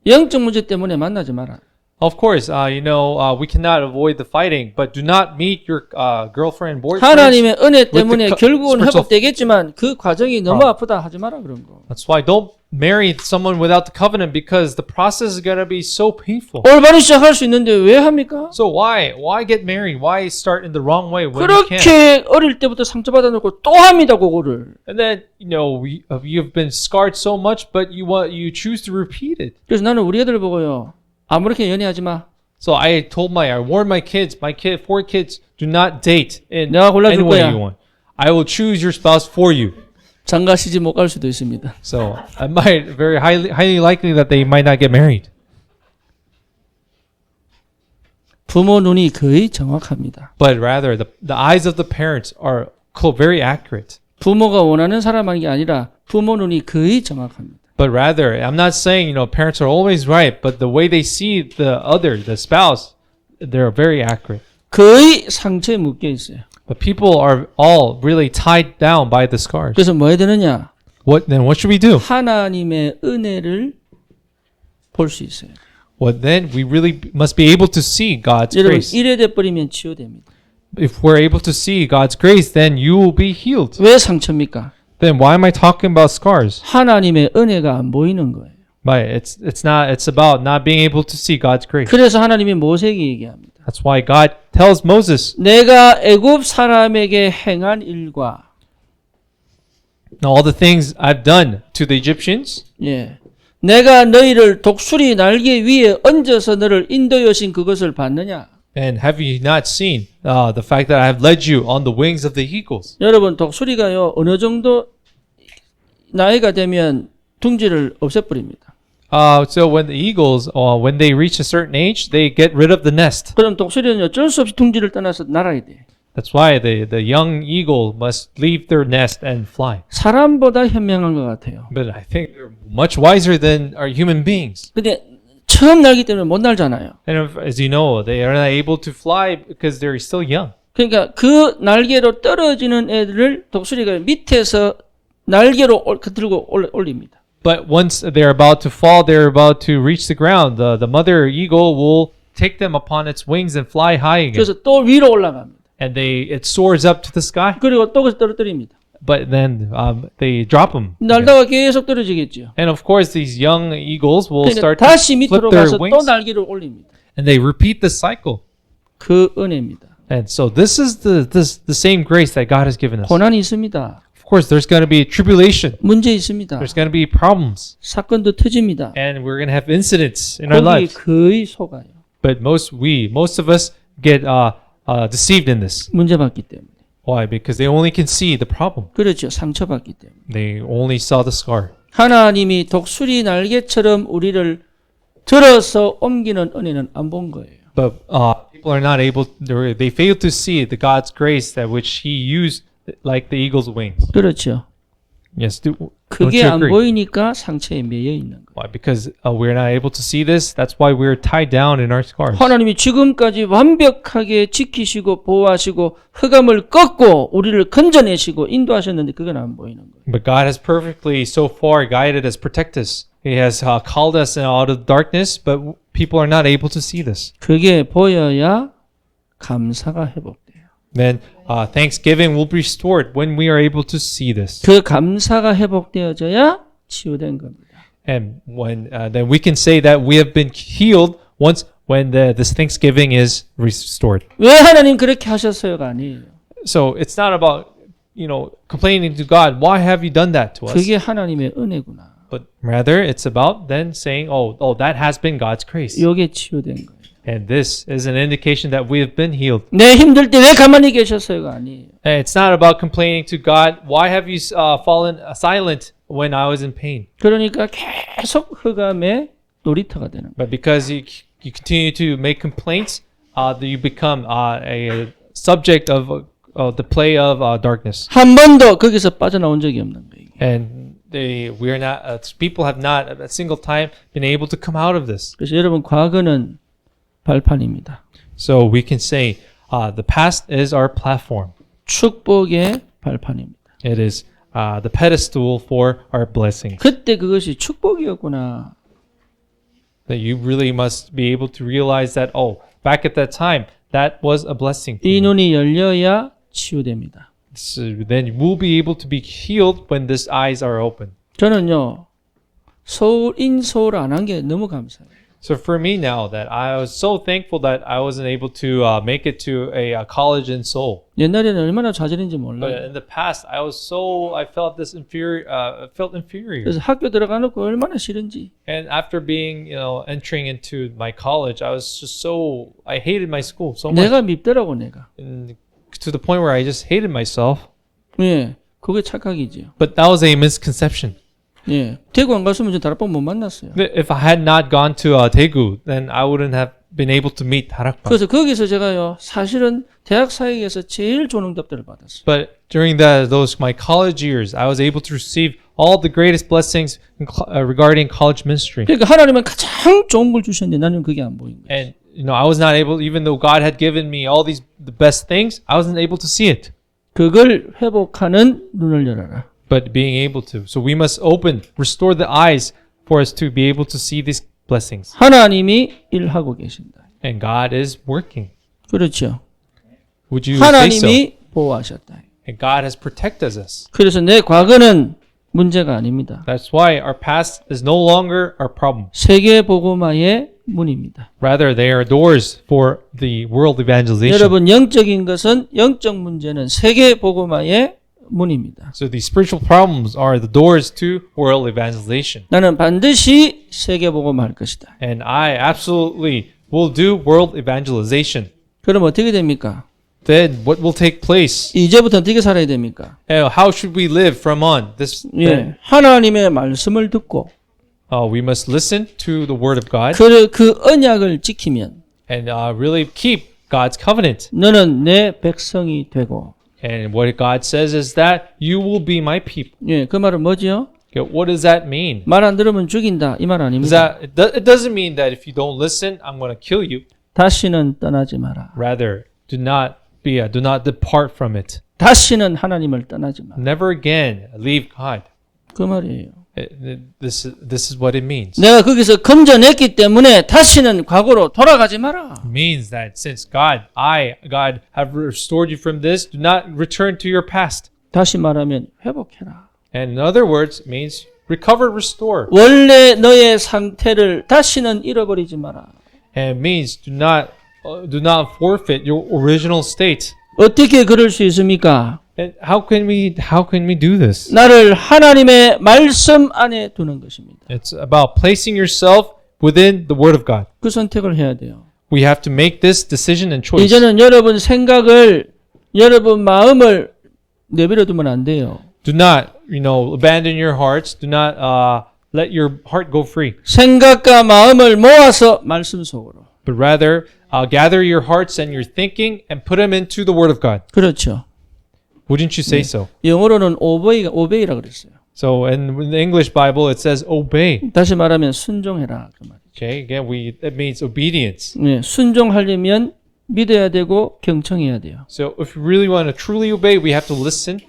A: 영적 문제 때문에 만나지 마라.
B: Of course, we cannot avoid the fighting, but do not meet your girlfriend, boyfriend.
A: 하나님의 은혜 때문에
B: the
A: 결국은
B: spiritual-
A: 회복되겠지만 그 과정이 너무 아프다 하지 마라 그런 거.
B: That's why don't marry someone without the covenant because the process is going to be so painful.
A: 올바른 시작할 수 있는데 왜 합니까?
B: So why get married? Why start in the wrong way when you can't?
A: 그렇게 어릴 때부터 상처받아 놓고 또 합니다 그거를.
B: And then you've been scarred so much, but you choose to repeat it.
A: 그래서 나는 우리 애들 보고요. 아무렇게 연애하지 마.
B: So I warned my kids, 4 kids, do not date in
A: 내가 골라줄
B: any way
A: 거야.
B: you want. I will choose your spouse for you.
A: 장가 시집 못 갈 수도 있습니다.
B: So I might very highly likely that they might not get married.
A: 부모 눈이 거의 정확합니다.
B: But rather, the eyes of the parents are very accurate.
A: 부모가 원하는 사람하는 게 아니라 부모 눈이 거의 정확합니다.
B: But rather, I'm not saying, parents are always right, but the way they see the spouse, they're very accurate.
A: 거의 상처에 묶여 있어요.
B: But people are all really tied down by the scars.
A: 그래서 뭐 해야 되느냐?
B: What should we do?
A: 하나님의 은혜를 볼 수 있어요.
B: Well, then we really must be able to see God's
A: 여러분
B: grace.
A: 이래 돼 버리면 치유됩니다.
B: If we're able to see God's grace, then you will be healed.
A: 왜 상처입니까?
B: Then why am I talking about scars?
A: 하나님의 은혜가 안 보이는 거예요.
B: But it's about not being able to see God's grace.
A: 그래서 하나님이 모세에게 얘기합니다.
B: That's why God tells Moses,
A: 내가 애굽 사람에게 행한 일과
B: all the things I've done to the Egyptians,
A: 예. 내가 너희를 독수리 날개 위에 얹어서 너를 인도여신 그것을 봤느냐?
B: and have you not seen the fact that I have led you on the wings of the eagles?
A: 여러분 독수리가요 어느 정도 나이가 되면 둥지를 없애버립니다.
B: So when the eagles, when they reach a certain age, they get rid of the nest.
A: 그럼 독수리는 어쩔 수 없이 둥지를 떠나서 날아야 돼.
B: That's why the young eagle must leave their nest and fly.
A: 사람보다 현명한 것 같아요.
B: But I think they're much wiser than our human beings.
A: 근데 처음 날기 때문에 못 날잖아요.
B: And as you know, they are not able to fly because they're still young.
A: 그러니까 그 날개로 떨어지는 애들을 독수리가 밑에서 날개로 들고 올립니다.
B: But once they're about to fall, they're about to reach the ground. The mother eagle will take them upon its wings and fly high again.
A: 그래서 또 위로 올라갑니다.
B: And it soars up to the sky.
A: 그리고 또 그래서 떨어뜨립니다.
B: But then they drop them.
A: 날다가 계속 떨어지겠죠.
B: And of course, these young eagles will
A: 그러니까
B: start
A: 다시
B: to
A: 밑으로
B: flip their
A: 가서 또
B: wings,
A: 날개를 올립니다.
B: and they repeat the cycle.
A: 그 은혜입니다.
B: And so this is the same grace that God has given us.
A: 고난이 있습니다.
B: Of course, there's going to be tribulation.
A: 문제 있습니다.
B: There's going to be problems,
A: 사건도 터집니다.
B: and we're going to have incidents in our
A: 거기
B: lives.
A: 거의 속아요.
B: But most of us get deceived in this.
A: 문제받기 때문에.
B: Why? Because they only can see the problem.
A: 그렇죠. 상처받기 때문에.
B: They only saw the scar.
A: 하나님이 독수리 날개처럼 우리를 들어서 옮기는 은혜는 안 본 거예요.
B: But people are not able. They fail to see the God's grace that which He used, like the eagle's wings.
A: 그렇죠.
B: Yes. Don't
A: 그게
B: you
A: 안
B: agree?
A: 보이니까 상처에 매여 있는 거예요.
B: Why? Because we're not able to see this. That's why we're tied down in our scars.
A: 하나님이 지금까지 완벽하게 지키시고 보호하시고 흑암을 꺾고 우리를 건져내시고 인도하셨는데 그건 안 보이는 거예요.
B: But God has perfectly so far guided us, protect us. He has called us out of darkness, but people are not able to see this.
A: 그게 보여야 감사가 회복돼요.
B: Then thanksgiving will be restored when we are able to see this.
A: 그 감사가 회복되어져야 치유된 겁니다.
B: And when then we can say that we have been healed when this thanksgiving is restored.
A: 왜 하나님 그렇게 하셨어요가 아니에요.
B: So it's not about complaining to God. Why have you done that to us?
A: 그게 하나님의 은혜구나.
B: But rather, it's about then saying, "Oh, that has been God's grace."
A: 이게 치유된 거예요.
B: And this is an indication that we have been healed.
A: 내 힘들 때 왜 가만히 계셨어요가 아니에요.
B: And it's not about complaining to God. Why have you fallen silent when I was in pain?
A: 그러니까 계속 흑암의 놀이터가 되는 거예요.
B: But because you continue to make complaints, you become a subject of the play of darkness.
A: 한 번도 거기서 빠져나온 적이 없는 거예요.
B: And we are not. People have not at a single time been able to come out of this.
A: 그래서 여러분 과거는 발판입니다.
B: So we can say the past is our platform.
A: 축복의 발판입니다.
B: It is the pedestal for our blessings.
A: 그때 그것이 축복이었구나.
B: That you really must be able to realize that, back at that time, that was a blessing.
A: 이 눈이 열려야 치유됩니다.
B: So then you will be able to be healed when these eyes are open.
A: 저는요. 서울 안 한 게 너무 감사해요.
B: So for me now, that I was so thankful that I wasn't able to make it to a college in Seoul.
A: 옛날에는 얼마나 좌절인지
B: But
A: 몰라요.
B: in the past, I felt this felt inferior.
A: 그래서 학교 들어가놓고 얼마나 싫은지.
B: And after being, entering into my college, I was just I hated my school so much.
A: 내가 밉더라고 내가.
B: And to the point where I just hated myself.
A: 예, 그게 착각이죠.
B: But that was a misconception.
A: 예, 대구 안 갔으면 저 다락방 못 만났어요.
B: If I had not gone to Daegu, then I wouldn't have been able to meet Darakban.
A: 그래서 거기서 제가요, 사실은 대학 사역에서 제일 좋은 응답들을 받았어요.
B: But during my college years, I was able to receive all the greatest blessings regarding college ministry.
A: 그러니까 하나님은 가장 좋은 걸 주셨는데 나는 그게 안 보인 거예요.
B: And I was not able, even though God had given me all the best things, I wasn't able to see it.
A: 그걸 회복하는 눈을 열어라.
B: But being able to. So we must restore the eyes for us to be able to see these blessings.
A: 하나님이 일하고 계신다.
B: And God is working.
A: 그렇죠.
B: Would you say so?
A: 하나님이 보호하셨다.
B: And God has protected us.
A: 그래서 내 과거는 문제가 아닙니다.
B: That's why our past is no longer our problem.
A: 세계 복음화의 문입니다.
B: Rather, they are doors for the world evangelization.
A: 여러분 영적인 것은 영적 문제는 세계 복음화의 문입니다.
B: So the spiritual problems are the doors to world evangelization.
A: 나는 반드시 세계 복음화할 것이다.
B: And I absolutely will do world evangelization.
A: 그럼 어떻게 됩니까?
B: Then what will take place?
A: 이제부터 어떻게 살아야 됩니까?
B: How should we live from on?
A: 예, 하나님의 말씀을 듣고
B: We must listen to the word of God
A: 그 언약을 지키면
B: and really keep God's covenant.
A: 너는 내 백성이 되고
B: And what God says is that you will be my people.
A: 예, 그 말은 뭐지요?
B: Okay, what does that mean?
A: 말 안 들으면 죽인다 이 말 아닙니다.
B: It doesn't mean that if you don't listen, I'm going to kill you.
A: 다시는 떠나지 마라.
B: Rather, do not depart from it.
A: 다시는 하나님을 떠나지 마라.
B: Never again leave God.
A: 그 말이에요.
B: This is what it means.
A: 내가 거기서 건져냈기 때문에 다시는 과거로 돌아가지 마라.
B: It means that since God have restored you from this, do not return to your past.
A: 다시 말하면 회복해라.
B: And in other words, it means recover, restore.
A: 원래 너의 상태를 다시는 잃어버리지 마라.
B: And it means do not forfeit your original state.
A: 어떻게 그럴 수 있습니까?
B: And how can we do this?
A: 나를 하나님의 말씀 안에 두는 것입니다.
B: It's about placing yourself within the Word of God.
A: 그 선택을 해야 돼요.
B: We have to make this decision and choice.
A: 이제는 여러분 생각을, 여러분 마음을 내버려 두면 안 돼요.
B: Do not, abandon your hearts. Do not let your heart go free.
A: 생각과 마음을 모아서 말씀 속으로.
B: But rather, gather your hearts and your thinking and put them into the Word of God.
A: 그렇죠.
B: Wouldn't you say so?
A: 영어로는 obey라 그랬어요.
B: So in the English Bible, it says obey.
A: 다시 말하면 순종해라 그 말이죠.
B: Okay, again, that means obedience.
A: 네, 순종하려면 믿어야 되고 경청해야 돼요.
B: So if we really want to truly obey, we have to listen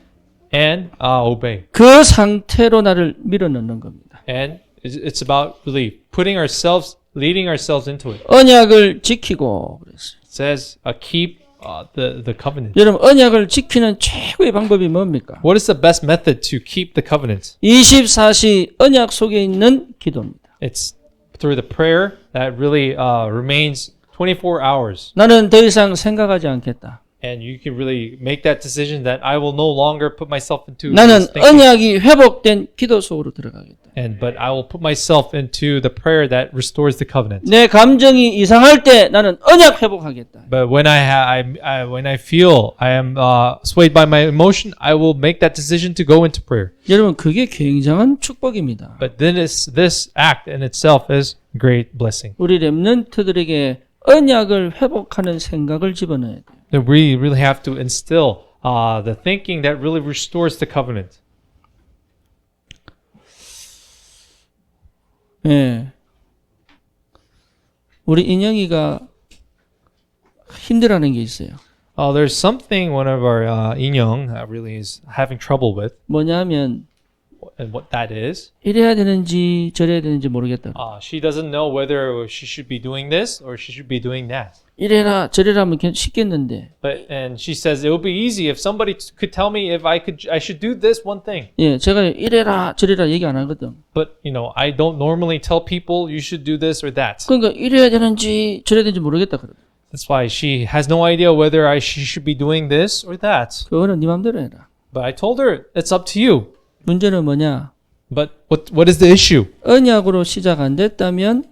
B: and obey.
A: 그 상태로 나를 밀어넣는 겁니다.
B: And it's about really leading ourselves into it.
A: 언약을 지키고 그랬어요.
B: It says keep the covenant.
A: 여러분 언약을 지키는 최고의 방법이 뭡니까?
B: What is the best method to keep the covenant?
A: 24시 언약 속에 있는 기도입니다.
B: It's through the prayer that really remains 24 hours.
A: 나는 더 이상 생각하지 않겠다.
B: And you can really make that decision that I will no longer put myself into
A: 나는
B: this thinking.
A: 언약이 회복된 기도 속으로 들어가겠다.
B: But I will put myself into the prayer that restores the covenant.
A: 내 감정이 이상할 때 나는 언약 회복하겠다.
B: But when I feel I am swayed by my emotion, I will make that decision to go into prayer.
A: 여러분 그게 굉장한 축복입니다.
B: But then this act in itself is great blessing.
A: 우리 렘넌트들에게 언약을 회복하는 생각을 집어넣어야 돼요.
B: That we really have to instill the thinking that really restores the covenant.
A: 예. 우리 인영이가 힘들어하는 게 있어요.
B: There's something one of our 인형 really is having trouble with,
A: 뭐냐면
B: and what that is.
A: 이래야 되는지 저래야 되는지 모르겠다.
B: She doesn't know whether she should be doing this or she should be doing that.
A: 이래라 저래라 하면 쉽겠는데.
B: And she says it would be easy if somebody could tell me if I should do this one thing.
A: 예, 제가 이래라 저래라 얘기 안 하거든.
B: But I don't normally tell people you should do this or that.
A: 그러니까 이래야 되는지 저래야 되는지 모르겠다 그래.
B: That's why she has no idea whether she should be doing this or that.
A: 그거는 네 맘대로 해라.
B: But I told her it's up to you.
A: 문제는 뭐냐?
B: But what is the issue?
A: 언약으로 시작 안 됐다면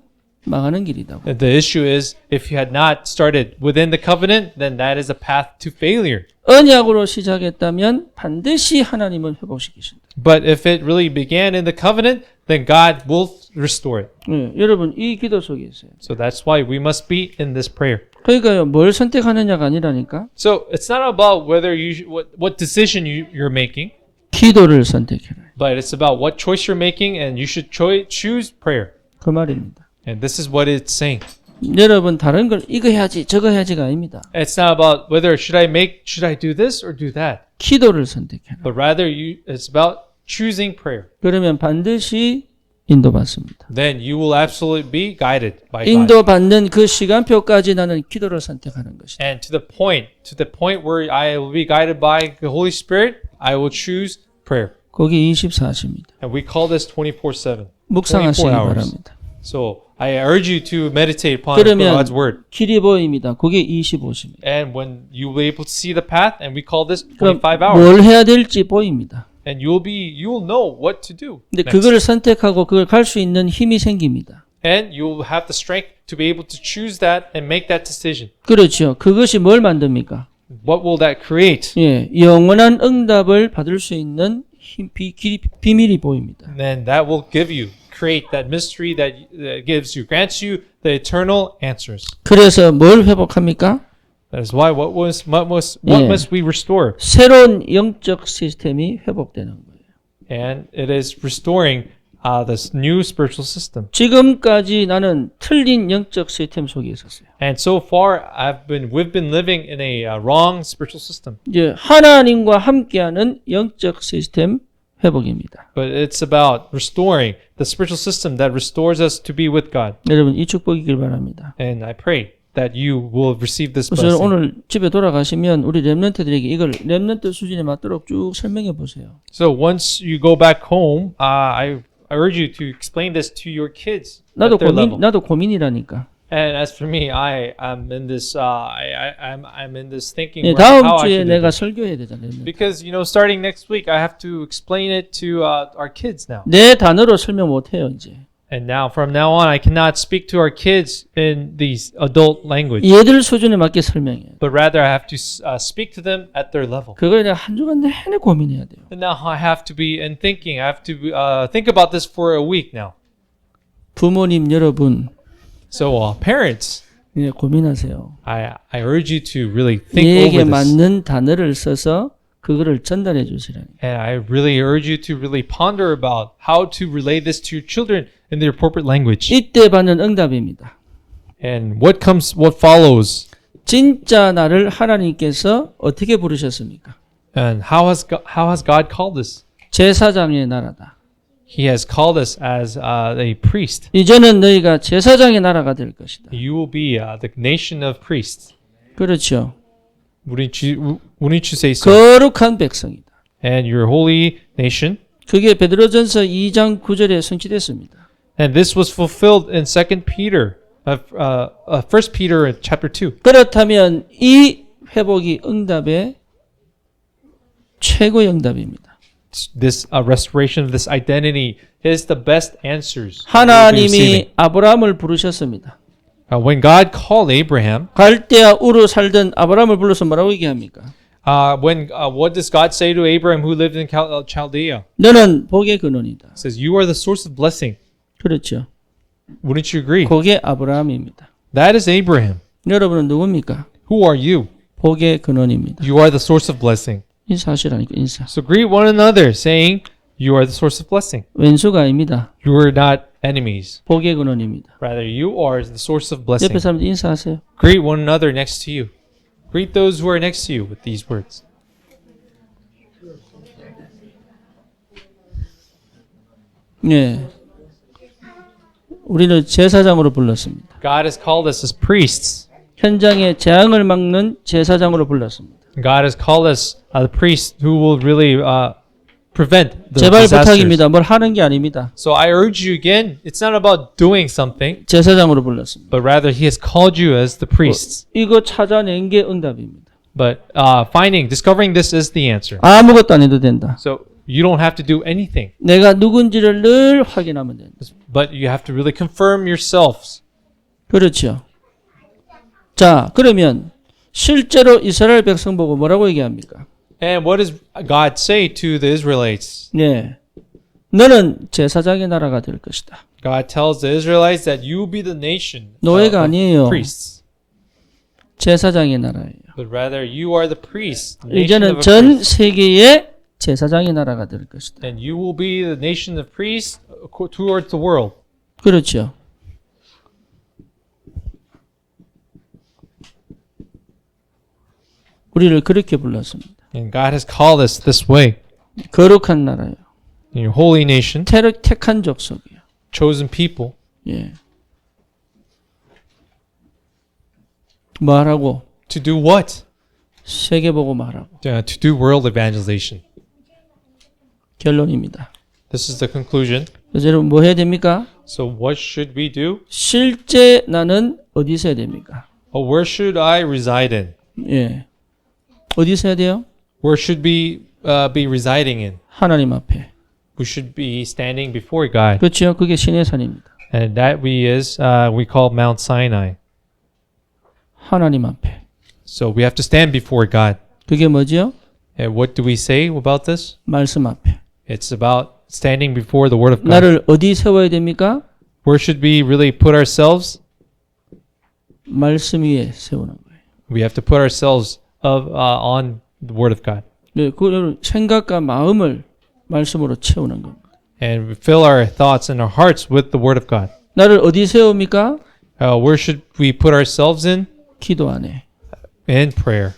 A: 망하는 길이다.
B: The issue is if you had not started within the covenant, then that is a path to failure.
A: 언약으로 시작했다면 반드시 하나님은 회복시키신다.
B: But if it really began in the covenant, then God will restore it.
A: 네, 여러분 이 기도 속에 있어요.
B: So that's why we must be in this prayer.
A: 그러니까요, 뭘 선택하느냐가 아니라니까.
B: So it's not about whether what decision you're making,
A: 기도를 선택해라.
B: but it's about what choice you're making, and you should choose prayer.
A: 그 말입니다.
B: And this is what it's saying.
A: 여러분 다른 걸 이거 해야지 저거 해야지가 아닙니다.
B: It's not about whether should I do this or do that,
A: 기도를 선택해라.
B: but rather it's about choosing prayer.
A: 그러면 반드시 인도받습니다.
B: Then you will absolutely be guided by God.
A: 인도받는 그 시간표까지 나는 기도를 선택하는 것이다.
B: And to the point where I will be guided by the Holy Spirit, I will choose prayer.
A: 거기 24시입니다.
B: And we call this 24/7.
A: 묵상하시기
B: 24 hours.
A: 바랍니다.
B: So I urge you to meditate upon
A: 그러면
B: God's word.
A: 길이 보입니다. 그게 25시입니다.
B: And when you will be able to see the path, and we call this
A: 그럼
B: 25 hours.
A: 뭘 해야 될지 보입니다.
B: And you will know what to do.
A: 근데
B: next.
A: 그걸 선택하고 그걸 갈 수 있는 힘이 생깁니다.
B: And you will have the strength to be able to choose that and make that decision.
A: 그렇죠. 그것이 뭘 만듭니까?
B: What will that create?
A: 예, 영원한 응답을 받을 수 있는 비밀이 보입니다.
B: And then that will create that mystery that grants you the eternal answers.
A: 그래서 뭘 회복합니까?
B: That is why what
A: Yeah.
B: must we restore?
A: 새로운 영적 시스템이 회복되는 거예요.
B: And it is restoring this new spiritual system.
A: 지금까지 나는 틀린 영적 시스템 속에 있었어요.
B: And so far, we've been living in a wrong spiritual system.
A: 이제 하나님과 함께하는 영적 시스템 회복입니다.
B: But it's about restoring the spiritual system that restores us to be with God.
A: 여러분 이 축복이길 바랍니다.
B: And I pray that you will receive this
A: 그래서
B: blessing.
A: 오늘 집에 돌아가시면 우리 렘넌트들에게 이걸 렘넌트 수준에 맞도록 쭉 설명해 보세요.
B: So once you go back home, I urge you to explain this to your kids at their level.
A: 나도 고민이라니까.
B: And as for me, I'm in this I'm in this thinking
A: 예,
B: how
A: 다음
B: I
A: 주에
B: should do
A: 내가
B: this.
A: 설교해야 되잖아요.
B: Because starting next week, I have to explain it to our kids now.
A: 내 단어로 설명 못 해요, 이제.
B: And from now on, I cannot speak to our kids in these adult language,
A: 얘들 수준에 맞게 설명해요.
B: but rather I have to speak to them at their level.
A: 그걸 내가 한 주간 내내 고민해야 돼요.
B: And now I have to be thinking. I have to think about this for a week now.
A: 부모님 여러분,
B: So parents,
A: 예, 고민하세요.
B: I urge you to really think
A: 얘에게
B: over this.
A: 맞는 단어를 써서 그거를 전달해 주시라니.
B: And I really urge you to really ponder about how to relay this to your children in their appropriate language.
A: 이때 받는 응답입니다.
B: And what follows,
A: 진짜 나를 하나님께서 어떻게 부르셨습니까?
B: and how has God called us?
A: 제사장의 나라다.
B: He has called us as a priest.
A: 이제는 너희가 제사장의 나라가 될 것이다.
B: You will be the nation of priests.
A: 그렇죠.
B: Wouldn't you say so?
A: 거룩한 백성이다.
B: And your holy nation.
A: 그게 베드로전서 2장 9절에 성취됐습니다.
B: And this was fulfilled in 2 Peter, 1 Peter chapter 2.
A: 그렇다면 이 회복이 응답의 최고의 응답입니다.
B: This restoration of this identity is the best answers. that we'll be receiving.
A: 하나님이 아브라함을 부르셨습니다.
B: When God called Abraham,
A: 갈대아 우르 살던 아브라함을 불러서 뭐라고 얘기합니까?
B: what does God say to Abraham who lived in Chaldea?
A: 너는 복의 근원이다.
B: It says, you are the source of blessing.
A: 그렇죠.
B: Wouldn't you agree?
A: 그게 아브라함입니다.
B: That is Abraham.
A: 여러분은 누굽니까?
B: Who are you?
A: 복의 근원입니다.
B: You are the source of blessing.
A: 인사하시라니까 인사.
B: So greet one another, saying, you are the source of blessing.
A: 왼수가 아닙니다.
B: You are not enemies.
A: 복의 근원입니다.
B: Rather, you are the source of
A: 옆에
B: blessing.
A: 사람들 인사하세요.
B: Greet one another next to you. Greet those who are next to you with these words.
A: 네. 우리는 제사장으로 불렀습니다.
B: God has called us as priests.
A: 현장의 재앙을 막는 제사장으로 불렀습니다.
B: God has called us the priests who will really prevent the
A: 제발
B: disasters.
A: 부탁입니다. 뭘 하는 게 아닙니다.
B: So I urge you again, it's not about doing something,
A: 제사장으로 불렀습니다.
B: but rather He has called you as the priests.
A: 이거 찾아낸 게 응답입니다.
B: But discovering this is the answer.
A: 아무것도 안 해도 된다.
B: So you don't have to do anything,
A: 내가 누군지를 늘 확인하면 된다.
B: but you have to really confirm yourselves.
A: 그렇죠. 자, 그러면 실제로 이스라엘 백성 보고 뭐라고 얘기합니까?
B: And what does God say to the Israelites?
A: 네. 너는 제사장의 나라가 될 것이다.
B: God tells the Israelites that you will be the nation
A: 노예가
B: of
A: 아니에요.
B: priests,
A: 제사장의 나라예요.
B: but rather you are the priests, the nation
A: 이제는
B: of
A: 전
B: priests.
A: 세계의 제사장의 나라가 될 것이다.
B: And you will be the nation of priests towards the world.
A: 그렇죠. 우리를 그렇게 불렀습니다.
B: And God has called us this way.
A: 거룩한 나라요.
B: Your holy nation,
A: 택한 족속이요.
B: chosen people.
A: 예. 말하고
B: To do what?
A: 세계 보고 말하고
B: To do world evangelization.
A: 결론입니다.
B: This is the conclusion.
A: 그래서 여러분 뭐 해야 됩니까?
B: So what should we do?
A: 실제 나는 어디서 해야 됩니까?
B: Where should I reside in?
A: 예. 어디서 해야 돼요?
B: Where should we be residing in?
A: 하나님 앞에.
B: We should be standing before God.
A: 그렇죠. 그게 시내산입니다.
B: And that we call Mount Sinai.
A: 하나님 앞에.
B: So we have to stand before God.
A: 그게 뭐죠?
B: And what do we say about this?
A: 말씀 앞에.
B: It's about standing before the Word of God.
A: 나를 어디 세워야 됩니까?
B: Where should we really put ourselves?
A: 말씀 위에 세우는 거예요.
B: We have to put ourselves on the Word of God.
A: 네, 그 생각과 마음을 말씀으로 채우는 겁니다.
B: And fill our thoughts and our hearts with the Word of God.
A: 나를 어디 세웁니까?
B: Where should we put ourselves in?
A: 기도 안에.
B: In prayer.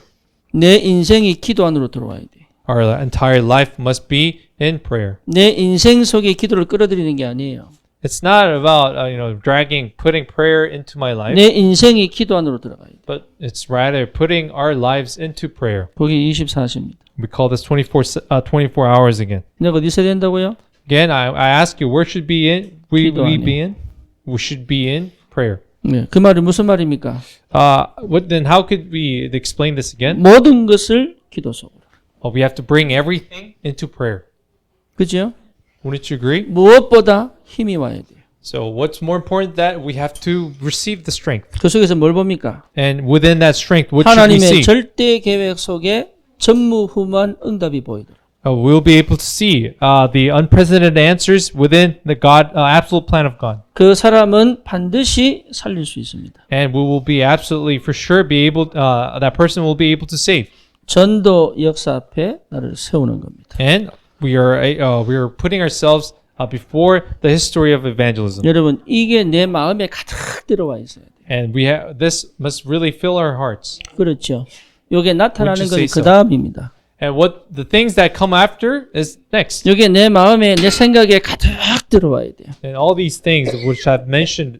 A: 내 인생이 기도 안으로 들어와야 돼.
B: Our entire life must be in prayer.
A: 내 인생 속에 기도를 끌어들이는 게 아니에요.
B: It's not about putting prayer into my life,
A: 내 인생이 기도 안으로 들어가야 돼.
B: but it's rather putting our lives into prayer.
A: 거기 24시입니다.
B: We call this 24 hours again.
A: 내가 어디 있어야 된다고요?
B: Again, I ask you, where should we
A: 기도 안에.
B: be in? We should be in prayer.
A: 네, 그 말이 무슨 말입니까?
B: Then how could we explain this again?
A: 모든 것을 기도 속으로.
B: We have to bring everything into prayer.
A: 그죠?
B: Wouldn't you agree?
A: 무엇보다 힘이 와야 돼요.
B: So what's more important that we have to receive the strength.
A: 그 속에서 뭘 봅니까?
B: And within that strength, what should we
A: 하나님의
B: see?
A: 절대 계획 속에 전무후무한 응답이 보이도록.
B: We'll be able to see the unprecedented answers within the absolute plan of God.
A: 그 사람은 반드시 살릴 수 있습니다.
B: And we will be absolutely, for sure, that person will be able to save.
A: 전도 역사 앞에 나를 세우는 겁니다.
B: And we are putting ourselves before the history of evangelism.
A: 여러분, 이게 내 마음에 가득 들어와 있어야 돼요.
B: And this must really fill our hearts.
A: 그렇죠. 요게 나타나는
B: Would
A: 건
B: you say
A: 그
B: so?
A: 다음입니다.
B: And the things that come after is next.
A: 요게 내 마음에, 내 생각에 가득 들어와야 돼요.
B: And all these things which I've mentioned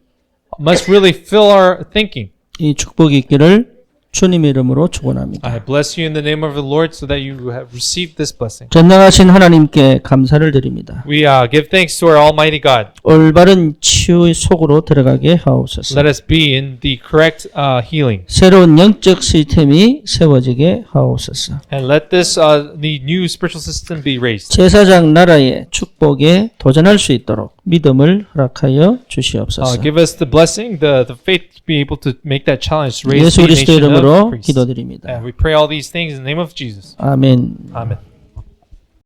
B: must really fill our thinking.
A: 이 축복이 있기를 주님의 이름으로 축원합니다.
B: I bless you in the name of the Lord so that you have received this blessing.
A: 전능하신 하나님께 감사를 드립니다.
B: We give thanks to our Almighty God.
A: 올바른 치유의 속으로 들어가게 하옵소서.
B: Let us be in the correct healing.
A: 새로운 영적 시스템이 세워지게 하옵소서.
B: And let the new spiritual system be raised.
A: 제사장 나라의 축복에 도전할 수 있도록 믿음을 허락하여 주시옵소서.
B: Give us the blessing, the faith to be able to make that challenge, to raise
A: 예수
B: the
A: 그리스도
B: nation of
A: 이름으로
B: priests.
A: 기도드립니다.
B: And we pray all these things in the name of Jesus.
A: 아멘.
B: Amen.